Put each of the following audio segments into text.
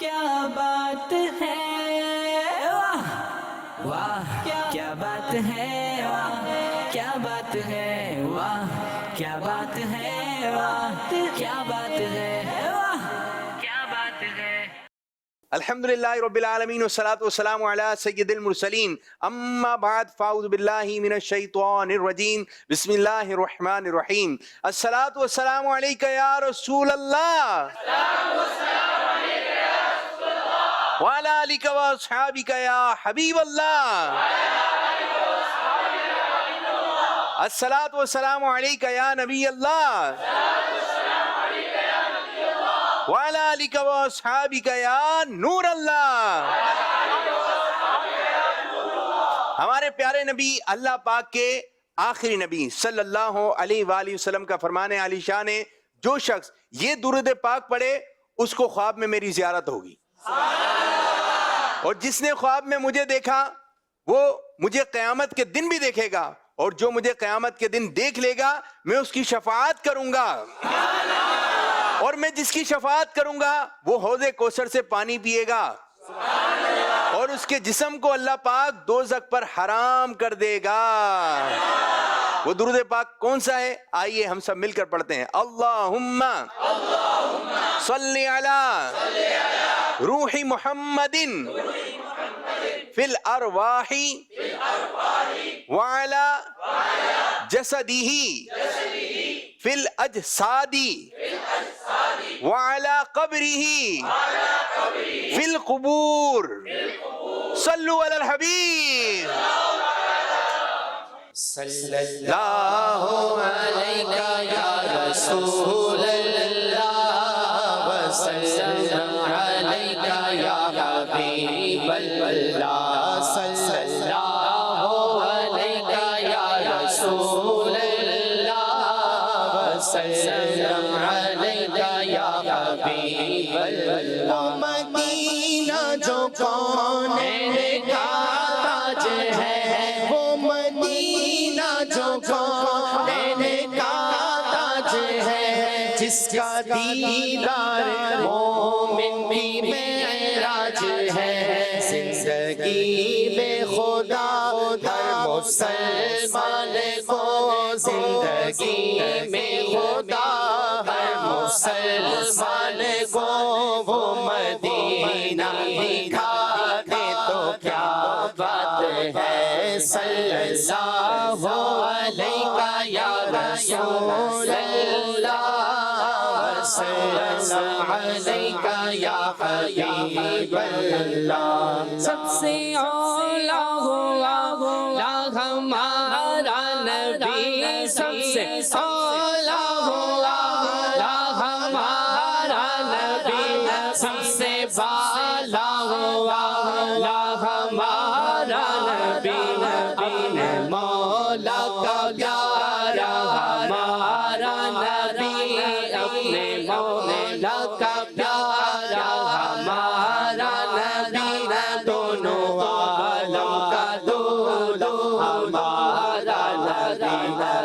کیا بات ہے، واہ واہ کیا بات ہے، واہ کیا بات ہے، واہ کیا بات ہے، واہ کیا بات ہے، واہ کیا بات ہے۔ الحمدللہ رب العالمین والصلاة والسلام علی سید المرسلین، اما بعد فاعوذ باللہ من الشیطان الرجیم، بسم اللہ الرحمن الرحیم۔ الصلاة والسلام علیکہ یا رسول اللہ، وعلی آلکہ واصحابکہ یا حبیب اللہ، الصلاة والسلام علیکہ یا نبی اللہ، وعلی آلکہ واصحابکہ یا نور اللہ۔ ہمارے پیارے نبی اللہ پاک کے آخری نبی صلی اللہ علیہ وآلہ وسلم کا فرمان عالی شان ہے، جو شخص یہ درود پاک پڑھے اس کو خواب میں میری زیارت ہوگی، اور جس نے خواب میں مجھے دیکھا وہ مجھے قیامت کے دن بھی دیکھے گا، اور جو مجھے قیامت کے دن دیکھ لے گا میں اس کی شفاعت کروں گا، اور میں جس کی شفاعت کروں گا وہ حوض کوثر سے پانی پیے گا، اور اس کے جسم کو اللہ پاک دوزخ پر حرام کر دے گا۔ وہ درود پاک کون سا ہے؟ آئیے ہم سب مل کر پڑھتے ہیں۔ اللہم صلی علی روح محمد فی الارواح وعلی جسدہ فی الاجساد وعلی قبرہ فی القبور، صلو علی الحبیب صلی اللہ علیہ یا رسول اللہ، وسلم علیہ یا حبیب اللہ، صلی اللہ علیہ یا رسول اللہ، وسلم علیہ یا حبیب اللہ۔ مدینہ جو کونین کا تاج ہے، وہ مدینہ جو کونین کا تاج ہے، جس کا دیدار مومن بھی معراج ہے، زندگی میں خدا ہر مسلمان کو، زندگی میں خدا ہر مسلمان کو وہ مدینہ دکھا دے تو کیا بات ہے۔ صلی اللہ علیہ یا رسول اللہ، وسلم علیہ یا حبیب اللہ۔ سب سے اولا ہوا ہمارا نبی، سب سے اولا ہوا ہمارا نبی، سب سے بالا ہوا ہمارا نبی، نبی نے مولا کا پیارا ہمارا نبی، اپنے مولا کا پیارا ہمارا نبی، دونوں عالم کا دولو ہمارا نبی،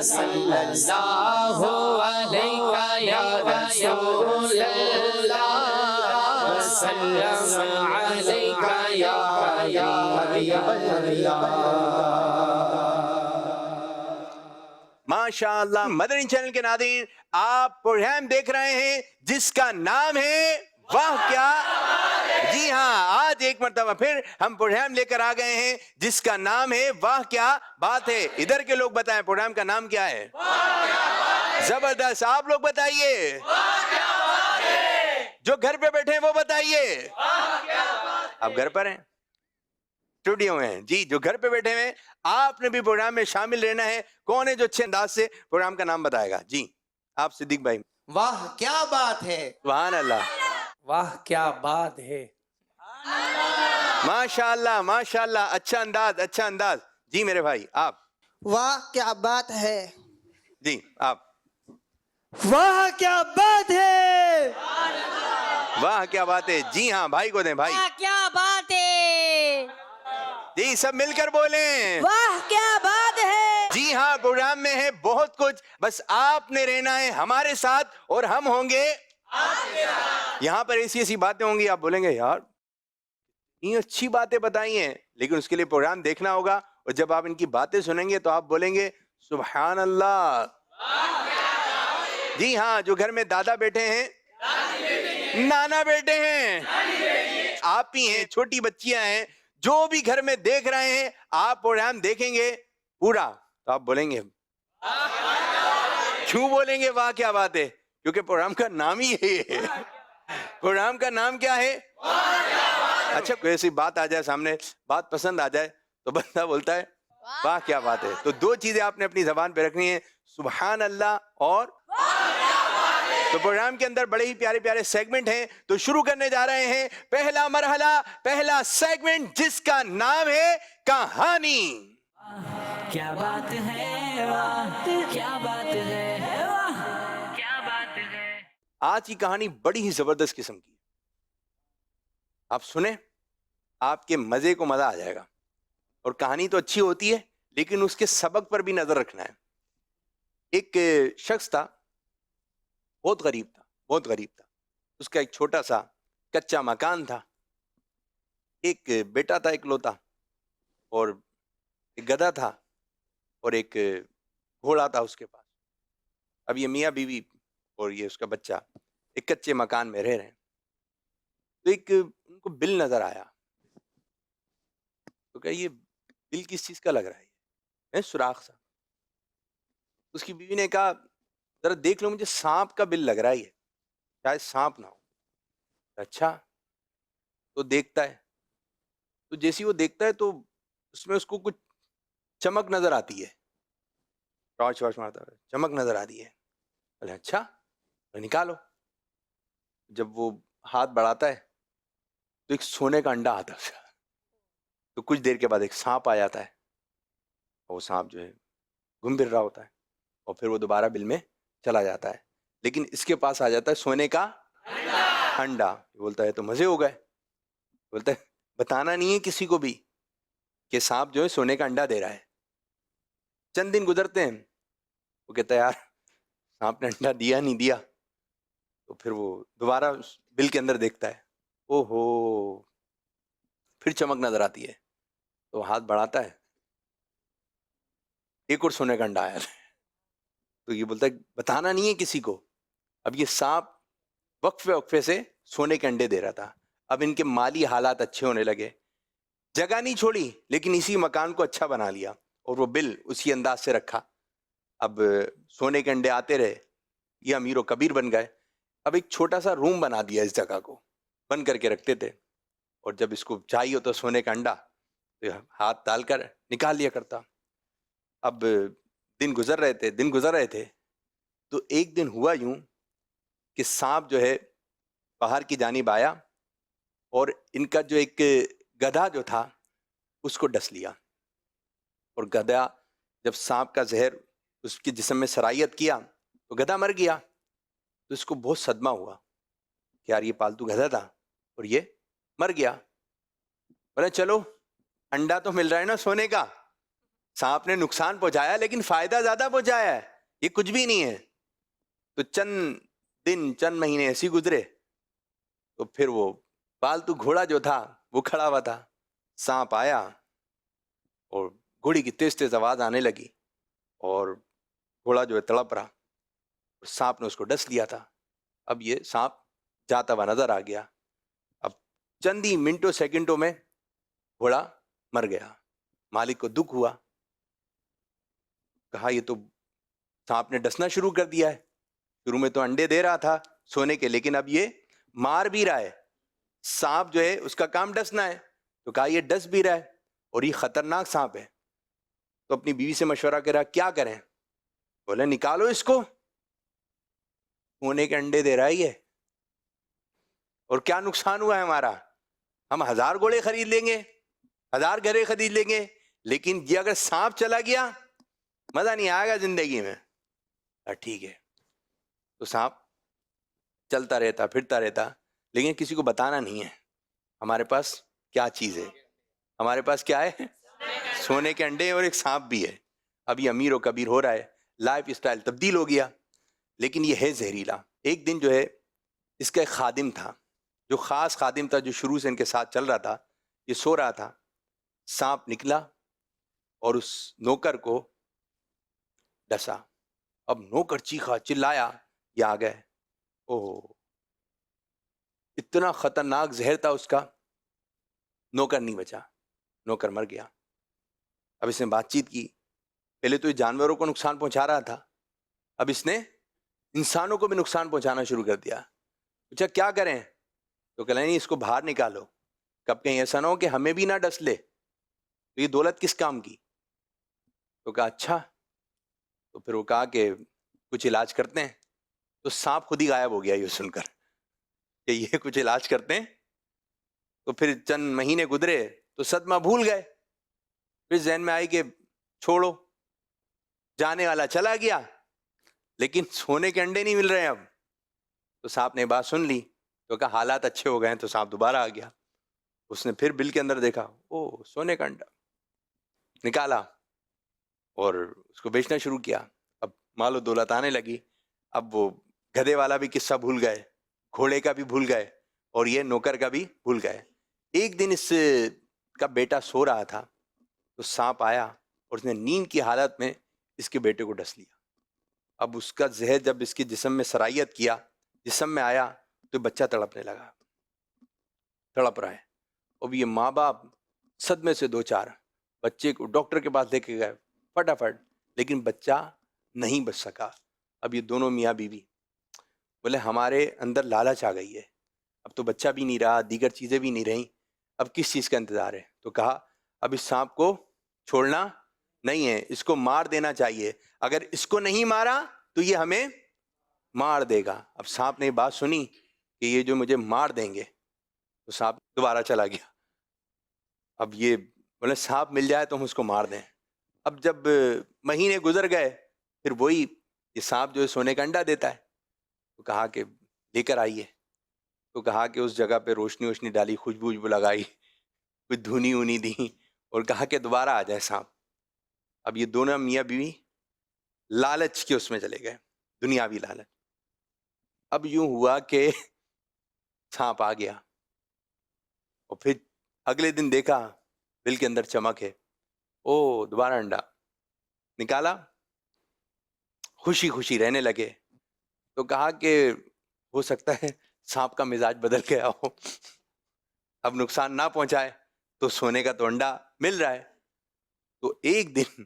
صلی اللہ علیہ یا رسول اللہ، وسلم علیہ یا حبیب اللہ۔ ماشاء اللہ۔ مدنی چینل کے ناظرین، آپ پروگرام دیکھ رہے ہیں جس کا نام ہے واہ کیا، جی ہاں، آج ایک مرتبہ پھر ہم پروگرام لے کر آ گئے ہیں جس کا نام ہے واہ کیا بات ہے۔ ادھر کے لوگ بتائیں پروگرام کا نام کیا ہے؟ زبردست، آپ لوگ بتائیے، جو گھر پہ بیٹھے ہیں وہ بتائیے۔ آپ گھر پر ہیں، اسٹوڈیو میں ہیں، جی جو گھر پہ بیٹھے ہیں آپ نے بھی پروگرام میں شامل رہنا ہے۔ کون ہے جو اچھے انداز سے پروگرام کا نام بتائے گا؟ جی آپ صدیق بھائی۔ واہ کیا بات ہے، سبحان اللہ، واہ کیا بات ہے، ماشاء اللہ ماشاء اللہ، اچھا انداز اچھا انداز۔ جی میرے بھائی آپ۔ واہ کیا بات ہے، جی آپ۔ واہ کیا بات ہے، واہ کیا بات ہے، جی ہاں بھائی کو دیں بھائی۔ واہ کیا بات ہے، جی سب مل کر بولیں، واہ کیا بات ہے۔ جی ہاں پروگرام میں ہے بہت کچھ، بس آپ نے رہنا ہے ہمارے ساتھ اور ہم ہوں گے یہاں پر ایسی ایسی باتیں ہوں گی آپ بولیں گے یار یہ اچھی باتیں بتائی ہیں، لیکن اس کے لیے پروگرام دیکھنا ہوگا، اور جب آپ ان کی باتیں سنیں گے تو آپ بولیں گے سبحان اللہ۔ جی ہاں، جو گھر میں دادا بیٹھے ہیں، نانا بیٹے ہیں، آپ ہی ہیں، چھوٹی بچیاں ہیں، جو بھی گھر میں دیکھ رہے ہیں، آپ پروگرام دیکھیں گے پورا تو آپ بولیں گے، کیوں بولیں گے واہ کیا بات ہے؟ کیونکہ پروگرام کا نام ہی یہی ہے۔ پروگرام کا نام کیا ہے؟ اچھا کوئی ایسی بات آ جائے سامنے، بات پسند آ جائے تو بندہ بولتا ہے واہ کیا بات ہے۔ تو دو چیزیں آپ نے اپنی زبان پہ رکھنی ہیں، سبحان اللہ اور تو پروگرام کے اندر بڑے ہی پیارے پیارے سیگمنٹ ہیں، تو شروع کرنے جا رہے ہیں پہلا مرحلہ، پہلا سیگمنٹ جس کا نام ہے کہانی۔ کیا بات ہے واہ کیا بات ہے واہ کیا بات ہے۔ آج کی کہانی بڑی ہی زبردست قسم کی ہے، آپ سنیں آپ کے مزے کو مزہ آ جائے گا، اور کہانی تو اچھی ہوتی ہے لیکن اس کے سبق پر بھی نظر رکھنا ہے۔ ایک شخص تھا، بہت غریب تھا، بہت غریب تھا، اس کا ایک چھوٹا سا کچا مکان تھا، ایک بیٹا تھا اکلوتا، اور ایک گدھا تھا، اور ایک گھوڑا تھا اس کے پاس۔ اب یہ میاں بیوی اور یہ اس کا بچہ ایک کچے مکان میں رہ رہے ہیں، تو ایک ان کو بل نظر آیا، تو کہا یہ بل کس چیز کا لگ رہا ہے سوراخ سا۔ اس کی بیوی نے کہا ذرا دیکھ لو، مجھے سانپ کا بل لگ رہا ہے، شاید سانپ نہ ہو۔ اچھا، تو دیکھتا ہے، تو جیسی وہ دیکھتا ہے تو اس میں اس کو کچھ چمک نظر آتی ہے، ٹارچ وارچ مارتا ہے، چمک نظر آتی ہے۔ بولے اچھا تو نکالو۔ جب وہ ہاتھ بڑھاتا ہے تو ایک سونے کا انڈا آتا ہے، تو کچھ دیر کے بعد ایک سانپ آ جاتا ہے، اور وہ سانپ جو ہے گھوم پھر رہا ہوتا ہے، اور پھر وہ دوبارہ بل میں چلا جاتا ہے، لیکن اس کے پاس آ جاتا ہے سونے کا انڈا۔ بولتا ہے تو مزے ہو گئے، بولتا ہے بتانا نہیں ہے کسی کو بھی کہ سانپ جو ہے سونے کا انڈا دے رہا ہے۔ چند دن گزرتے ہیں، وہ کہتا ہے یار سانپ نے انڈا دیا نہیں دیا، تو پھر وہ دوبارہ بل کے اندر دیکھتا ہے، او ہو پھر چمک نظر آتی ہے، تو ہاتھ بڑھاتا ہے، ایک اور سونے کا انڈا آیا ہے، تو یہ بولتا ہے بتانا نہیں ہے کسی کو۔ اب یہ سانپ وقفے وقفے سے سونے کے انڈے دے رہا تھا، اب ان کے مالی حالات اچھے ہونے لگے، جگہ نہیں چھوڑی لیکن اسی مکان کو اچھا بنا لیا، اور وہ بل اسی انداز سے رکھا۔ اب سونے کے انڈے آتے رہے، یہ امیر و کبیر بن گئے۔ اب ایک چھوٹا سا روم بنا دیا اس جگہ کو، بند کر کے رکھتے تھے، اور جب اس کو چاہیے تو سونے کا انڈا تو ہاتھ ڈال کر نکال لیا کرتا۔ اب دن گزر رہے تھے، تو ایک دن ہوا یوں کہ سانپ جو ہے باہر کی جانب آیا، اور ان کا جو ایک گدھا جو تھا اس کو ڈس لیا، اور گدھا جب سانپ کا زہر اس کے جسم میں سرایت کیا تو گدھا مر گیا۔ تو اس کو بہت صدمہ ہوا کہ یار یہ پالتو گدھا تھا اور یہ مر گیا۔ بولے چلو انڈا تو مل رہا ہے نا سونے کا، سانپ نے نقصان پہنچایا لیکن فائدہ زیادہ پہنچایا ہے، یہ کچھ بھی نہیں ہے۔ تو چند دن چند مہینے ایسے گزرے، تو پھر وہ پالتو گھوڑا جو تھا وہ کھڑا ہوا تھا، سانپ آیا اور گھوڑی کی تیز تیز آواز آنے لگی، اور گھوڑا جو ہے تڑپ رہا، اور سانپ نے اس کو ڈس لیا تھا۔ اب یہ سانپ جاتا ہوا نظر آ گیا، اب چند ہی منٹوں سیکنڈوں میں گھوڑا مر گیا۔ مالک کو دکھ ہوا، کہا یہ تو سانپ نے ڈسنا شروع کر دیا ہے، شروع میں تو انڈے دے رہا تھا سونے کے، لیکن اب یہ مار بھی رہا ہے۔ سانپ جو ہے اس کا کام ڈسنا ہے، تو کہا یہ ڈس بھی رہا ہے اور یہ خطرناک سانپ ہے۔ تو اپنی بیوی سے مشورہ کرا کیا کریں؟ بولے نکالو اس کو، سونے کے انڈے دے رہا ہے یہ، اور کیا نقصان ہوا ہے ہمارا؟ ہم 1000 گھوڑے خرید لیں گے، 1000 گھرے خرید لیں گے، لیکن یہ اگر سانپ چلا گیا مزہ نہیں آئے گا زندگی میں۔ ٹھیک ہے، تو سانپ چلتا رہتا پھرتا رہتا، لیکن کسی کو بتانا نہیں ہے ہمارے پاس کیا چیز ہے، ہمارے پاس کیا ہے؟ سونے کے انڈے اور ایک سانپ بھی ہے۔ اب یہ امیر و کبیر ہو رہا ہے، لائف اسٹائل تبدیل ہو گیا، لیکن یہ ہے زہریلا۔ ایک دن جو ہے اس کا ایک خادم تھا جو خاص خادم تھا، جو شروع سے ان کے ساتھ چل رہا تھا. یہ سو رہا تھا، سانپ نکلا اور اس نوکر کو ڈسا. اب نوکر چیخا چلایا، یہ آ گئے. اوہ، اتنا خطرناک زہر تھا اس کا، نوکر نہیں بچا، نوکر مر گیا. اب اس نے بات چیت کی. پہلے تو یہ جانوروں کو نقصان پہنچا رہا تھا، اب اس نے انسانوں کو بھی نقصان پہنچانا شروع کر دیا. پوچھا کیا کریں؟ تو کہا نہیں، اس کو باہر نکالو، کب کہیں ایسا نہ ہو کہ ہمیں بھی نہ ڈس لے، تو یہ دولت کس کام کی؟ تو کہا اچھا. تو پھر وہ کہا کہ کچھ علاج کرتے ہیں. تو سانپ خود ہی غائب ہو گیا یہ سن کر کہ یہ کچھ علاج کرتے ہیں. تو پھر چند مہینے گزرے تو صدمہ بھول گئے. پھر ذہن میں آئی کہ چھوڑو، جانے والا چلا گیا، لیکن سونے کے انڈے نہیں مل رہے ہیں اب. تو سانپ نے بات سن لی تو کہا حالات اچھے ہو گئے ہیں. تو سانپ دوبارہ آ گیا. اس نے پھر بل کے اندر دیکھا، او سونے کا انڈا، نکالا اور اس کو بیچنا شروع کیا. اب مال و دولت آنے لگی. اب وہ گدھے والا بھی قصہ بھول گئے، گھوڑے کا بھی بھول گئے، اور یہ نوکر کا بھی بھول گئے. ایک دن اس کا بیٹا سو رہا تھا تو سانپ آیا اور اس نے نیند کی حالت میں اس کے بیٹے کو ڈس لیا. اب اس کا زہر جب اس کے جسم میں سرایت کیا، جسم میں آیا، تو بچہ تڑپنے لگا، تڑپ رہا ہے. اب یہ ماں باپ صدمے سے دو چار، بچے کو ڈاکٹر کے پاس لے کے گئے فٹافٹ، لیکن بچہ نہیں بچ سکا. اب یہ دونوں میاں بیوی بولے ہمارے اندر لالچ آ گئی ہے، اب تو بچہ بھی نہیں رہا، دیگر چیزیں بھی نہیں رہیں، اب کس چیز کا انتظار ہے؟ تو کہا اب اس سانپ کو چھوڑنا نہیں ہے، اس کو مار دینا چاہیے. اگر اس کو نہیں مارا تو یہ ہمیں مار دے گا. اب سانپ نے بات سنی کہ یہ جو مجھے مار دیں گے، تو سانپ دوبارہ چلا گیا. اب یہ بولے سانپ مل جائے تو ہم اس کو مار دیں. اب جب مہینے گزر گئے، پھر وہی یہ سانپ جو ہے سونے کا انڈا دیتا ہے. تو کہا کہ لے کر آئیے. تو کہا کہ اس جگہ پہ روشنی ووشنی ڈالی، خوشبو وشبو لگائی، کچھ دھنی اونی دی، اور کہا کہ دوبارہ آ جائے سانپ. اب یہ دونوں میاں بیوی لالچ کے اس میں چلے گئے، دنیاوی لالچ. اب یوں ہوا کہ سانپ آ گیا اور پھر اگلے دن دیکھا دل کے اندر چمک ہے، او دوبارہ انڈا نکالا، خوشی خوشی رہنے لگے. تو کہا کہ ہو سکتا ہے سانپ کا مزاج بدل گیا ہو، اب نقصان نہ پہنچائے، تو سونے کا تو انڈا مل رہا ہے. تو ایک دن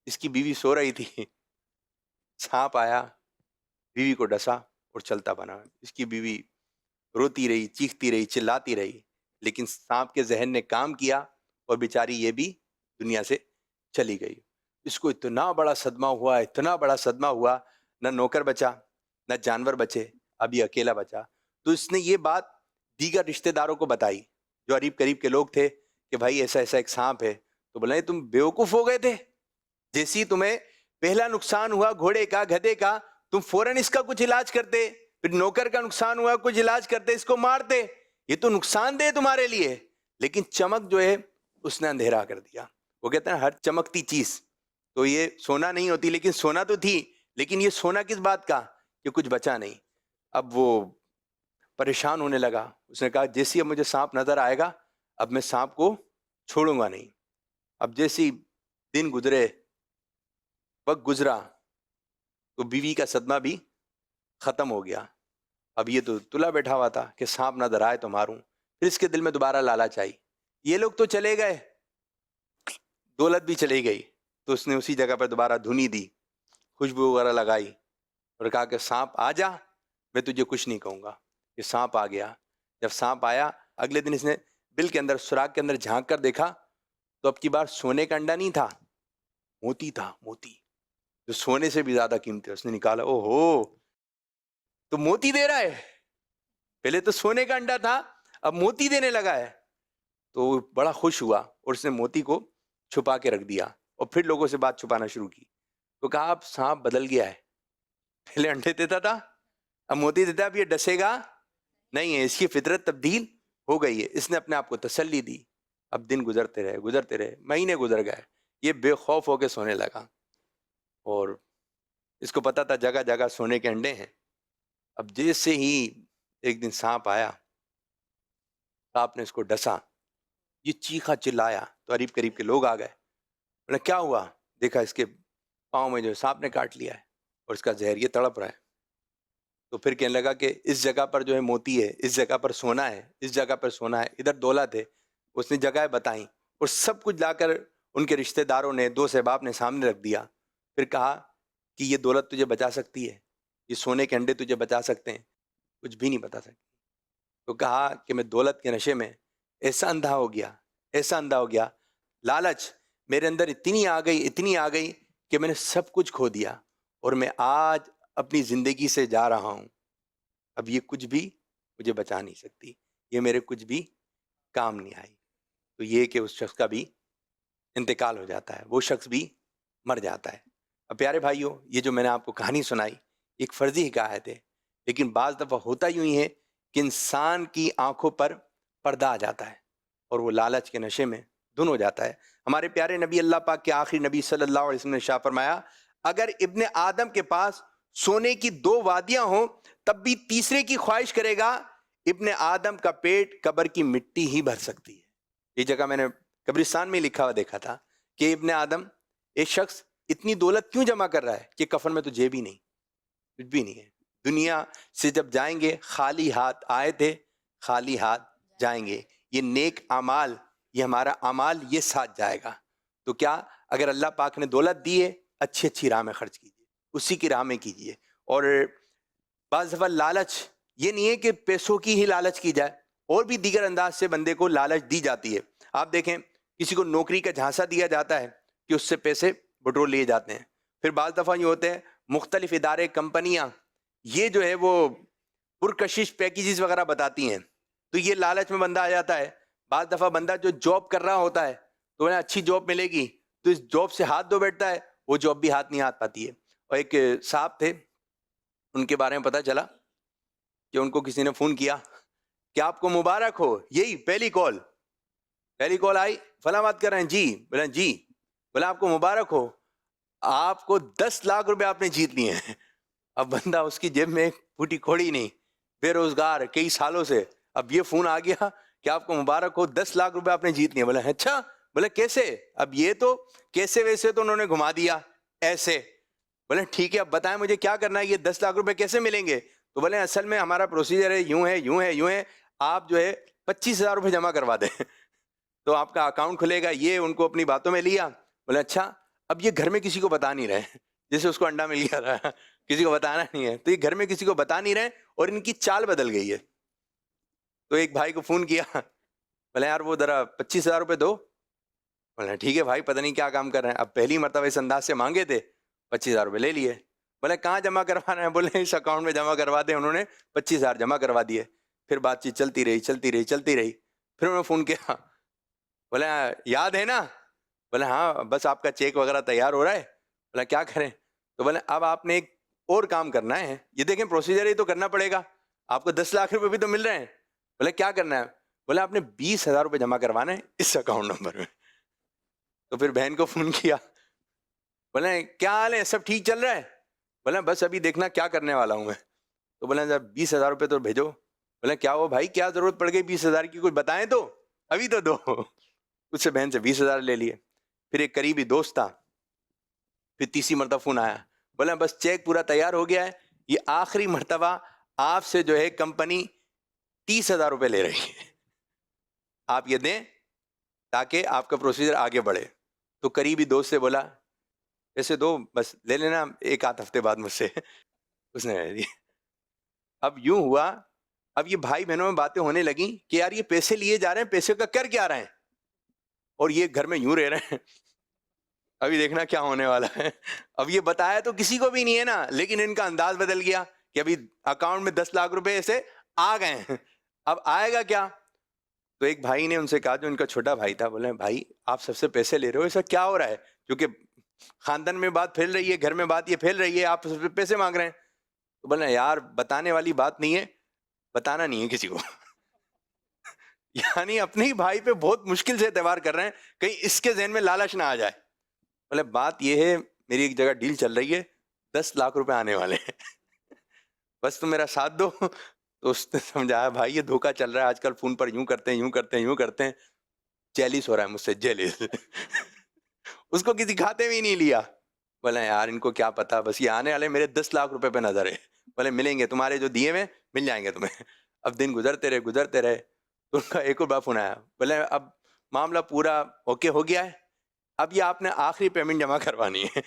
اس کی بیوی سو رہی تھی، سانپ آیا، بیوی کو ڈسا اور چلتا بنا. اس کی بیوی روتی رہی، چیختی رہی، چلاتی رہی، لیکن سانپ کے ذہن نے کام کیا اور بیچاری یہ بھی دنیا سے چلی گئی. اس کو اتنا بڑا صدمہ ہوا، اتنا بڑا صدمہ ہوا، نہ نوکر بچا، نہ جانور بچے، اب یہ اکیلا بچا. تو اس نے یہ بات دیگر رشتہ داروں کو بتائی جو قریب قریب کے لوگ تھے کہ بھائی ایسا ایسا ایک سانپ ہے. تو بولے تم بیوقوف ہو گئے تھے، جیسی تمہیں پہلا نقصان ہوا گھوڑے کا، گدھے کا، تم فوراً اس کا کچھ علاج کرتے. پھر نوکر کا نقصان ہوا، کچھ علاج کرتے، اس کو مارتے. یہ تو نقصان دہ تمہارے لیے، لیکن چمک جو ہے اس نے اندھیرا کر دیا. وہ کہتے ہیں ہر چمکتی چیز تو یہ سونا نہیں ہوتی، لیکن سونا تو تھی، لیکن یہ سونا کس بات کا کہ کچھ بچا نہیں. اب وہ پریشان ہونے لگا. اس نے کہا جیسی اب مجھے سانپ نظر آئے گا، اب میں سانپ کو چھوڑوں گا نہیں. اب جیسی دن گزرے، وقت گزرا، تو بیوی کا صدمہ بھی ختم ہو گیا. اب یہ تو تلا بیٹھا ہوا تھا کہ سانپ نظر آئے تو ماروں. پھر اس کے دل میں دوبارہ لالچ آئی. یہ لوگ تو چلے گئے، دولت بھی چلی گئی. تو اس نے اسی جگہ پر دوبارہ دھنی دی، خوشبو وغیرہ لگائی، اور کہا کہ سانپ آ جا، میں تجھے کچھ نہیں کہوں گا. کہ سانپ آ گیا. جب سانپ آیا، اگلے دن اس نے بل کے اندر، سوراخ کے اندر جھانک کر دیکھا تو اب کی بار سونے کا انڈا نہیں تھا، موتی تھا، موتی جو سونے سے بھی زیادہ قیمتی ہے. اس نے نکالا، او ہو، تو موتی دے رہا ہے. پہلے تو سونے کا انڈا تھا، اب موتی دینے لگا ہے. تو وہ بڑا خوش ہوا اور اس نے موتی کو چھپا کے رکھ دیا اور پھر لوگوں سے بات چھپانا شروع کی. تو کہا اب سانپ بدل گیا ہے، پہلے انڈے دیتا تھا، اب موتی دیتا ہے، اب یہ ڈسے گا نہیں ہے، اس کی فطرت تبدیل ہو گئی ہے. اس نے اپنے آپ کو تسلی دی. اب دن گزرتے رہے، مہینے گزر گئے. یہ بے خوف ہو کے سونے لگا اور اس کو پتا تھا جگہ جگہ سونے کے انڈے ہیں. اب جیسے ہی ایک دن سانپ آیا, سانپ نے اس کو ڈسا, یہ چیخا چلایا تو قریب قریب کے لوگ آ گئے. بولا کیا ہوا؟ دیکھا اس کے پاؤں میں جو سانپ نے کاٹ لیا ہے اور اس کا زہر یہ تڑپ رہا ہے. تو پھر کہنے لگا کہ اس جگہ پر جو ہے موتی ہے, اس جگہ پر سونا ہے, اس جگہ پر سونا ہے, ادھر دولت ہے. اس نے جگہیں بتائیں اور سب کچھ لا کر ان کے رشتہ داروں نے, دوست احباب نے سامنے رکھ دیا. پھر کہا کہ یہ دولت تجھے بچا سکتی ہے, یہ سونے کے انڈے تجھے بچا سکتے ہیں؟ کچھ بھی نہیں بتا سکتی. تو کہا کہ میں دولت کے نشے میں ایسا اندھا ہو گیا, ایسا اندھا ہو گیا, لالچ میرے اندر اتنی آ گئی کہ میں نے سب کچھ کھو دیا اور میں آج اپنی زندگی سے جا رہا ہوں. اب یہ کچھ بھی مجھے بچا نہیں سکتی, یہ میرے کچھ بھی کام نہیں آئی. تو یہ کہ اس شخص کا بھی انتقال ہو جاتا ہے, وہ شخص بھی مر جاتا ہے. اب پیارے بھائیوں, یہ جو میں نے آپ کو کہانی سنائی ایک فرضی حکایت ہے, لیکن بعض دفعہ ہوتا یوں ہی ہے کہ انسان کی آنکھوں پر پردہ آ جاتا ہے اور وہ لالچ کے نشے میں دھن ہو جاتا ہے. ہمارے پیارے نبی اللہ پاک کے آخری نبی صلی اللہ علیہ وسلم نے ارشاد فرمایا, اگر ابن آدم کے پاس سونے کی 2 وادیاں ہوں تب بھی تیسرے کی خواہش کرے گا, ابن آدم کا پیٹ قبر کی مٹی ہی بھر سکتی ہے. یہ جگہ میں نے قبرستان میں لکھا ہوا دیکھا تھا کہ ابن آدم, ایک شخص اتنی دولت کیوں جمع کر رہا ہے کہ کفن میں تو جیب ہی نہیں, کچھ بھی نہیں ہے. دنیا سے جب جائیں گے خالی ہاتھ آئے تھے, خالی ہاتھ جائیں گے. یہ نیک اعمال, یہ ہمارا اعمال یہ ساتھ جائے گا. تو کیا اگر اللہ پاک نے دولت دی ہے, اچھی اچھی راہ میں خرچ کیجیے, اسی کی راہ میں کیجیے. اور بعض دفعہ لالچ یہ نہیں ہے کہ پیسوں کی ہی لالچ کی جائے, اور بھی دیگر انداز سے بندے کو لالچ دی جاتی ہے. آپ دیکھیں کسی کو نوکری کا جھانسا دیا جاتا ہے کہ اس سے پیسے بٹور لیے جاتے ہیں. پھر بعض دفعہ یہ ہوتے ہیں مختلف ادارے, کمپنیاں یہ جو ہے وہ پرکشش پیکیجز وغیرہ بتاتی ہیں, تو یہ لالچ میں بندہ آ جاتا ہے. بعض دفعہ بندہ جو جاب کر رہا ہوتا ہے تو انہیں اچھی جاب ملے گی تو اس جاب سے ہاتھ دھو بیٹھتا ہے, وہ جاب بھی ہاتھ نہیں آ پاتی ہے. اور ایک صاحب تھے, ان کے بارے میں پتہ چلا کہ ان کو کسی نے فون کیا کہ آپ کو مبارک ہو, یہی پہلی کال آئی, فلاں بات کر رہے ہیں جی, بولا جی, بولا آپ کو مبارک ہو, آپ کو 10 لاکھ روپے آپ نے جیت لیے ہیں. اب بندہ اس کی جیب میں پھوٹی کھوڑی نہیں, بے روزگار کئی سالوں سے, اب یہ فون آ گیا کہ آپ کو مبارک ہو 10 لاکھ روپے آپ نے جیت لیے. بولا اچھا, بولا کیسے؟ اب یہ تو کیسے ویسے تو انہوں نے گھما دیا ایسے. بولے ٹھیک ہے اب بتائیں مجھے کیا کرنا ہے, یہ 10 لاکھ روپے کیسے ملیں گے؟ تو بولے اصل میں ہمارا پروسیجر ہے, یوں ہے, آپ جو ہے 25,000 روپے جمع کروا دیں تو آپ کا اکاؤنٹ کھلے گا. یہ ان کو اپنی باتوں میں لیا. بولے اچھا, اب یہ گھر میں کسی کو بتا نہیں رہے, جیسے اس کو انڈا مل گیا تھا, کسی کو بتانا نہیں ہے, تو یہ گھر میں کسی کو بتا نہیں رہے اور ان کی چال بدل گئی ہے. تو ایک بھائی کو فون کیا, بولے یار وہ ذرا 25,000 روپے دو. بولے ٹھیک ہے بھائی, پتہ نہیں کیا کام کر رہے ہیں. اب پہلی مرتبہ اس انداز سے مانگے تھے, 25,000 روپے لے لیے. بولے کہاں جمع کروا رہے ہیں؟ بولے اس اکاؤنٹ میں جمع کروا دیں. انہوں نے 25,000 جمع کروا دیے. پھر بات چیت چلتی رہی. پھر انہوں نے فون کیا, بولے یاد ہے نا؟ بولے ہاں, بس آپ کا چیک وغیرہ تیار ہو رہا ہے. بولا کیا کریں؟ تو بولے اب آپ نے ایک اور کام کرنا ہے, یہ دیکھیں پروسیجر یہ تو کرنا پڑے گا, آپ کو 10 لاکھ روپے بھی تو مل رہے ہیں. بولے کیا کرنا ہے؟ بولے آپ نے 20,000 روپے جمع کروانا ہے اس اکاؤنٹ نمبر میں. تو پھر بہن کو فون کیا, بولے کیا حال ہے, سب ٹھیک چل رہا ہے؟ بولے بس ابھی دیکھنا کیا کرنے والا ہوں میں. تو بولے 20,000 روپے تو بھیجو. بولے کیا ہو بھائی, کیا ضرورت پڑ گئی 20,000 کی, کچھ بتائیں تو, ابھی تو دو. اس سے بہن سے 20,000 لے لیے. پھر ایک قریبی دوست تھا, پھر تیسری مرتبہ فون آیا, بولے بس چیک پورا تیار ہو گیا ہے, یہ آخری مرتبہ آپ سے جو ہے کمپنی 30,000 روپے لے رہی ہے, آپ یہ دیں تاکہ آپ کا پروسیجر آگے بڑھے. تو قریبی دوست سے بولا ایسے دو, بس لے لینا 1 آدھ ہفتے بعد مجھ سے. اس نے لے لی. اب یوں ہوا, اب یہ بھائی بہنوں میں باتیں ہونے لگیں کہ یار یہ پیسے لیے جا رہے ہیں, پیسے کا کر کیا رہے ہیں, اور یہ گھر میں یوں رہ رہے ہیں. ابھی دیکھنا کیا ہونے والا ہے. اب یہ بتایا تو کسی کو بھی نہیں ہے نا, لیکن ان کا انداز بدل گیا کہ ابھی اکاؤنٹ میں 10 لاکھ روپے ایسے آ گئے ہیں, اب آئے گا کیا. تو ایک بھائی نے ان سے کہا, جو ان کا چھوٹا بھائی تھا, بولے بھائی آپ سب سے پیسے لے رہے ہو, ایسا کیا ہو رہا ہے؟ کیونکہ خاندان میں بات پھیل رہی ہے, گھر میں بات یہ پھیل رہی ہے, آپ سب سے پیسے مانگ رہے ہیں. تو بولے یار بتانے والی بات نہیں ہے, بتانا نہیں ہے کسی کو. یعنی اپنے ہی بھائی پہ بہت مشکل سے اعتبار کر رہے ہیں, کہیں اس کے ذہن میں لالچ نہ آ جائے. بولے بات یہ ہے, میری ایک جگہ ڈیل چل رہی ہے, 10 لاکھ روپے آنے والے ہیں, بس تم میرا ساتھ دو, تو اس نے سمجھایا بھائی یہ دھوکا چل رہا ہے آج کل فون پر، یوں کرتے ہیں یوں کرتے ہیں یوں کرتے ہیں، جیلس ہو رہا ہے مجھ سے، جیلس اس کو کسی کھاتے میں ہی نہیں لیا. بولے یار ان کو کیا پتا، بس یہ آنے والے میرے 10 لاکھ روپے پہ نظر ہے. بولے ملیں گے تمہارے جو دیے ہوئے مل جائیں گے تمہیں. اب دن گزرتے رہے تو ان کا ایک اور بار فون آیا. بولے اب معاملہ پورا اوکے ہو گیا ہے، اب یہ آپ نے آخری پیمنٹ جمع کروانی ہے.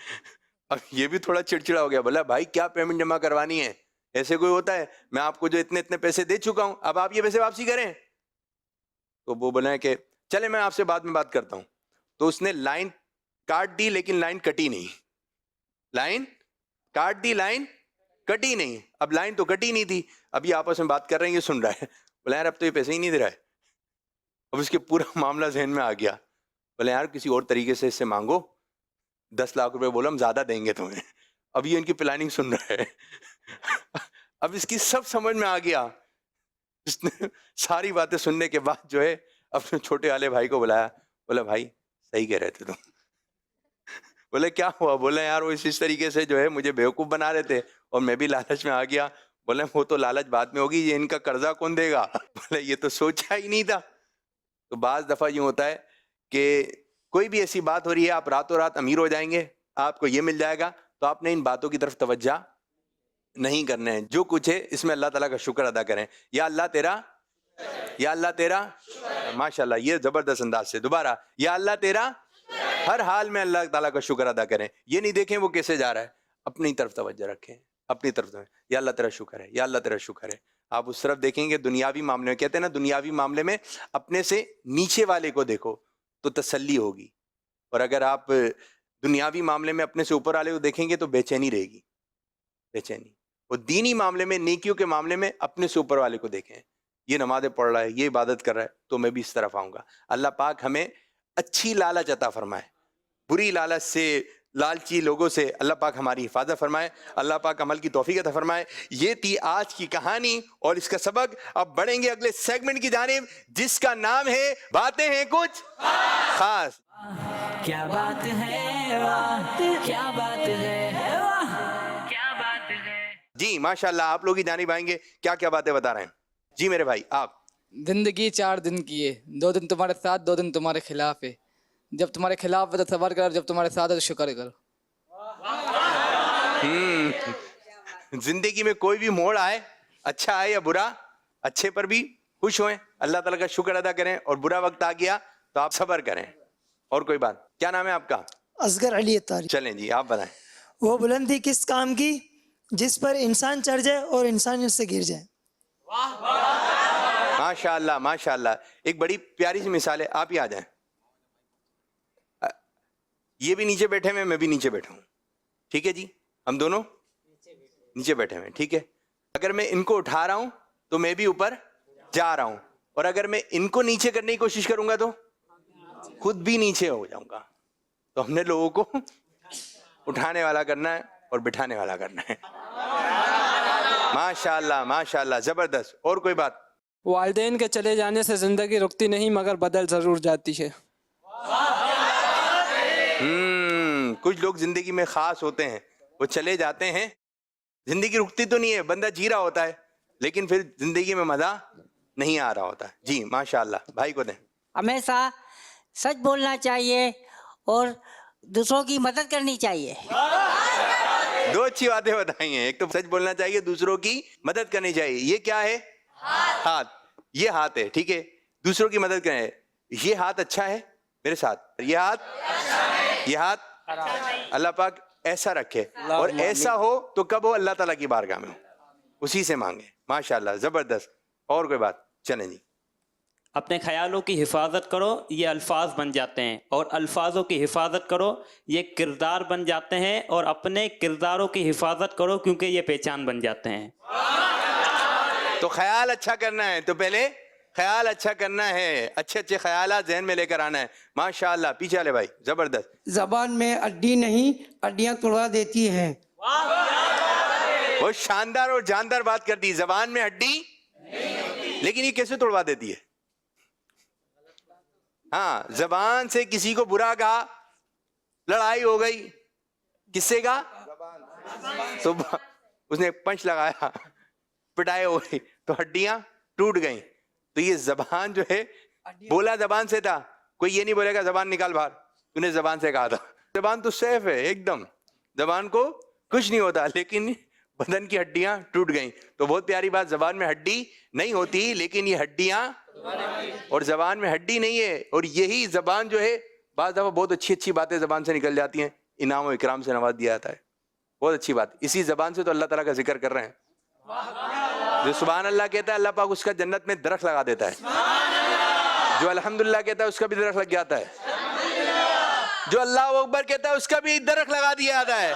اب یہ بھی تھوڑا چڑچڑا ہو گیا. بولا بھائی کیا پیمنٹ جمع کروانی ہے، ایسے کوئی ہوتا ہے، میں آپ کو جو اتنے پیسے دے چکا ہوں اب آپ یہ پیسے واپسی کریں. تو وہ بولے کہ چلے میں آپ سے بعد میں بات کرتا ہوں. تو اس نے لائن کاٹ دی لیکن لائن کٹی نہیں. لائن کاٹ دی، لائن کٹی نہیں. اب لائن تو کٹی نہیں تھی، ابھی آپس میں بات کر رہے ہیں، یہ سن رہا ہے. بولا یار اب تو یہ پیسے ہی نہیں دے رہا ہے. اب اس کے پورا معاملہ ذہن میں آ گیا. بولے یار کسی اور طریقے سے اس سے مانگو، 10 لاکھ روپے بولو ہم زیادہ دیں گے تمہیں. اب یہ ان کی پلاننگ سن رہا ہے. اب اس کی سب سمجھ میں آ گیا. اس نے ساری باتیں سننے کے بعد جو ہے اپنے چھوٹے والے بھائی کو بلایا. بولا بھائی صحیح کہہ رہے تھے تم. بولے کیا ہوا؟ بولے یار وہ اس طریقے سے جو ہے مجھے بیوقوف بنا رہے تھے اور میں بھی لالچ میں آ گیا. بولے وہ تو لالچ بعد میں ہوگی، یہ ان کا قرضہ کون دے گا؟ بولے یہ تو سوچا ہی نہیں تھا. تو بعض دفعہ یوں ہوتا ہے کہ کوئی بھی ایسی بات ہو رہی ہے، آپ راتوں رات امیر ہو جائیں گے، آپ کو یہ مل جائے گا، تو آپ نے ان باتوں کی طرف توجہ نہیں کرنا ہے. جو کچھ ہے اس میں اللہ تعالیٰ کا شکر ادا کریں. یا اللہ تیرا، یا اللہ تیرا، ماشاءاللہ یہ زبردست انداز سے. دوبارہ یا اللہ تیرا، ہر حال میں اللہ تعالیٰ کا شکر ادا کریں. یہ نہیں دیکھیں وہ کیسے جا رہا ہے، اپنی طرف توجہ رکھیں، اپنی طرف. یا اللہ تیرا شکر ہے، یا اللہ تیرا شکر ہے. آپ اس طرف دیکھیں گے دنیاوی معاملے میں، کہتے ہیں نا دنیاوی معاملے میں اپنے سے نیچے والے کو دیکھو تو تسلی ہوگی، اور اگر آپ دنیاوی معاملے میں اپنے سے اوپر والے کو دیکھیں گے تو بے چینی رہے گی، بے چینی. اور دینی معاملے میں، نیکیوں کے معاملے میں اپنے سے اوپر والے کو دیکھیں. یہ نمازیں پڑھ رہا ہے، یہ عبادت کر رہا ہے، تو میں بھی اس طرف آؤں گا. اللہ پاک ہمیں اچھی لالچ عطا فرمائے، بری لالچ سے، لالچی لوگوں سے اللہ پاک ہماری حفاظت فرمائے. اللہ پاک عمل کی توفیق عطا فرمائے. یہ تھی آج کی کہانی اور اس کا سبق. اب بڑھیں گے اگلے سیگمنٹ کی جانب جس کا نام ہے باتیں ہیں کچھ خاص. کیا بات ہے، واہ کیا بات ہے، واہ کیا بات ہے. جی ماشاءاللہ آپ لوگ ہی جانب آئیں گے، کیا کیا باتیں بتا رہے ہیں. جی میرے بھائی آپ. زندگی 4 دن کی ہے، 2 دن تمہارے ساتھ، 2 دن تمہارے خلاف ہے. جب تمہارے خلاف ہے تو صبر کرو، جب تمہارے ساتھ ہے تو شکر کرو. زندگی میں کوئی بھی موڑ آئے، اچھا آئے یا برا، اچھے پر بھی خوش ہوئیں، اللہ تعالیٰ کا شکر ادا کریں، اور برا وقت آ گیا تو آپ صبر کریں. اور کوئی بات؟ کیا نام ہے آپ کا؟ اصغر علی اتاری. چلیں جی آپ بتائیں. وہ بلندی کس کام کی جس پر انسان چڑھ جائے اور انسان اس سے گر جائے. ماشاء اللہ ماشاء اللہ، ایک بڑی پیاری سی مثال ہے. آپ ہی آ جائیں. یہ بھی نیچے بیٹھے ہوئے، میں بھی نیچے بیٹھا ہوں، ٹھیک ہے جی، ہم دونوں نیچے بیٹھے ہوئے، ٹھیک ہے. اگر میں ان کو اٹھا رہا ہوں تو میں بھی اوپر جا رہا ہوں، اور اگر میں ان کو نیچے کرنے کی کوشش کروں گا تو خود بھی نیچے ہو جاؤں گا. تو ہم نے لوگوں کو اٹھانے والا کرنا ہے اور بٹھانے والا کرنا ہے. ماشاءاللہ ماشاءاللہ زبردست. اور کوئی بات؟ والدین کے چلے جانے سے زندگی رکتی نہیں مگر بدل ضرور جاتی ہے. کچھ لوگ زندگی میں خاص ہوتے ہیں، وہ چلے جاتے ہیں، زندگی رکتی تو نہیں ہے، بندہ جی رہا ہوتا ہے لیکن پھر زندگی میں مزہ نہیں آ رہا ہوتا. جی ماشاءاللہ بھائی کو دیں. ہمیشہ سچ بولنا چاہیے اور دوسروں کی مدد کرنی چاہیے. 2 اچھی باتیں بتائی ہیں. ایک تو سچ بولنا چاہیے، دوسروں کی مدد کرنی چاہیے. یہ کیا ہے؟ ہاتھ. یہ ہاتھ ہے، ٹھیک ہے. دوسروں کی مدد کریں. یہ ہاتھ اچھا ہے میرے ساتھ، یہ ہاتھ اللہ پاک ایسا رکھے، اور ایسا ہو تو کب ہو؟ اللہ تعالیٰ کی بارگاہ میں ہو، اسی سے مانگے. ماشاءاللہ زبردست. اور کوئی بات؟ چلیں جی. اپنے خیالوں کی حفاظت کرو، یہ الفاظ بن جاتے ہیں، اور الفاظوں کی حفاظت کرو، یہ کردار بن جاتے ہیں، اور اپنے کرداروں کی حفاظت کرو کیونکہ یہ پہچان بن جاتے ہیں. تو خیال اچھا کرنا ہے تو پہلے خیال اچھا کرنا ہے، اچھے اچھے خیالات ذہن میں لے کر آنا ہے. ماشاءاللہ. پیچھے والے بھائی زبردست. زبان میں ہڈی نہیں، ہڈیاں توڑا دیتی ہے. بہت شاندار اور جاندار بات کر دی. زبان میں ہڈی لیکن یہ کیسے توڑوا دیتی ہے؟ ہاں، زبان سے کسی کو برا کہا، لڑائی ہو گئی، کس سے کہا؟ تو اس نے پنچ لگایا، پٹائی ہو گئی، تو ہڈیاں ٹوٹ گئیں. تو یہ زبان جو ہے بولا زبان سے تھا. کوئی یہ نہیں بولے گا زبان نکال باہر, تو نے زبان سے کہا تھا. زبان تو سیف ہے ایک دم, زبان کو کچھ نہیں ہوتا, لیکن بدن کی ہڈیاں ٹوٹ گئیں. تو بہت پیاری بات, زبان میں ہڈی نہیں ہوتی لیکن یہ ہڈیاں, اور زبان میں ہڈی نہیں ہے. اور یہی زبان جو ہے بعض دفعہ بہت اچھی اچھی باتیں زبان سے نکل جاتی ہیں, انعام و اکرام سے نواز دیا جاتا ہے. بہت اچھی بات. اسی زبان سے تو اللہ تعالیٰ کا ذکر کر رہے ہیں. جو سبحان اللہ کہتا ہے اللہ پاک اس کا جنت میں درخت لگا دیتا ہے. جو الحمدللہ کہتا ہے اس کا بھی درخت لگ جاتا ہے. جو اللہ اکبر کہتا ہے اس کا بھی درخت لگا دیا جاتا ہے.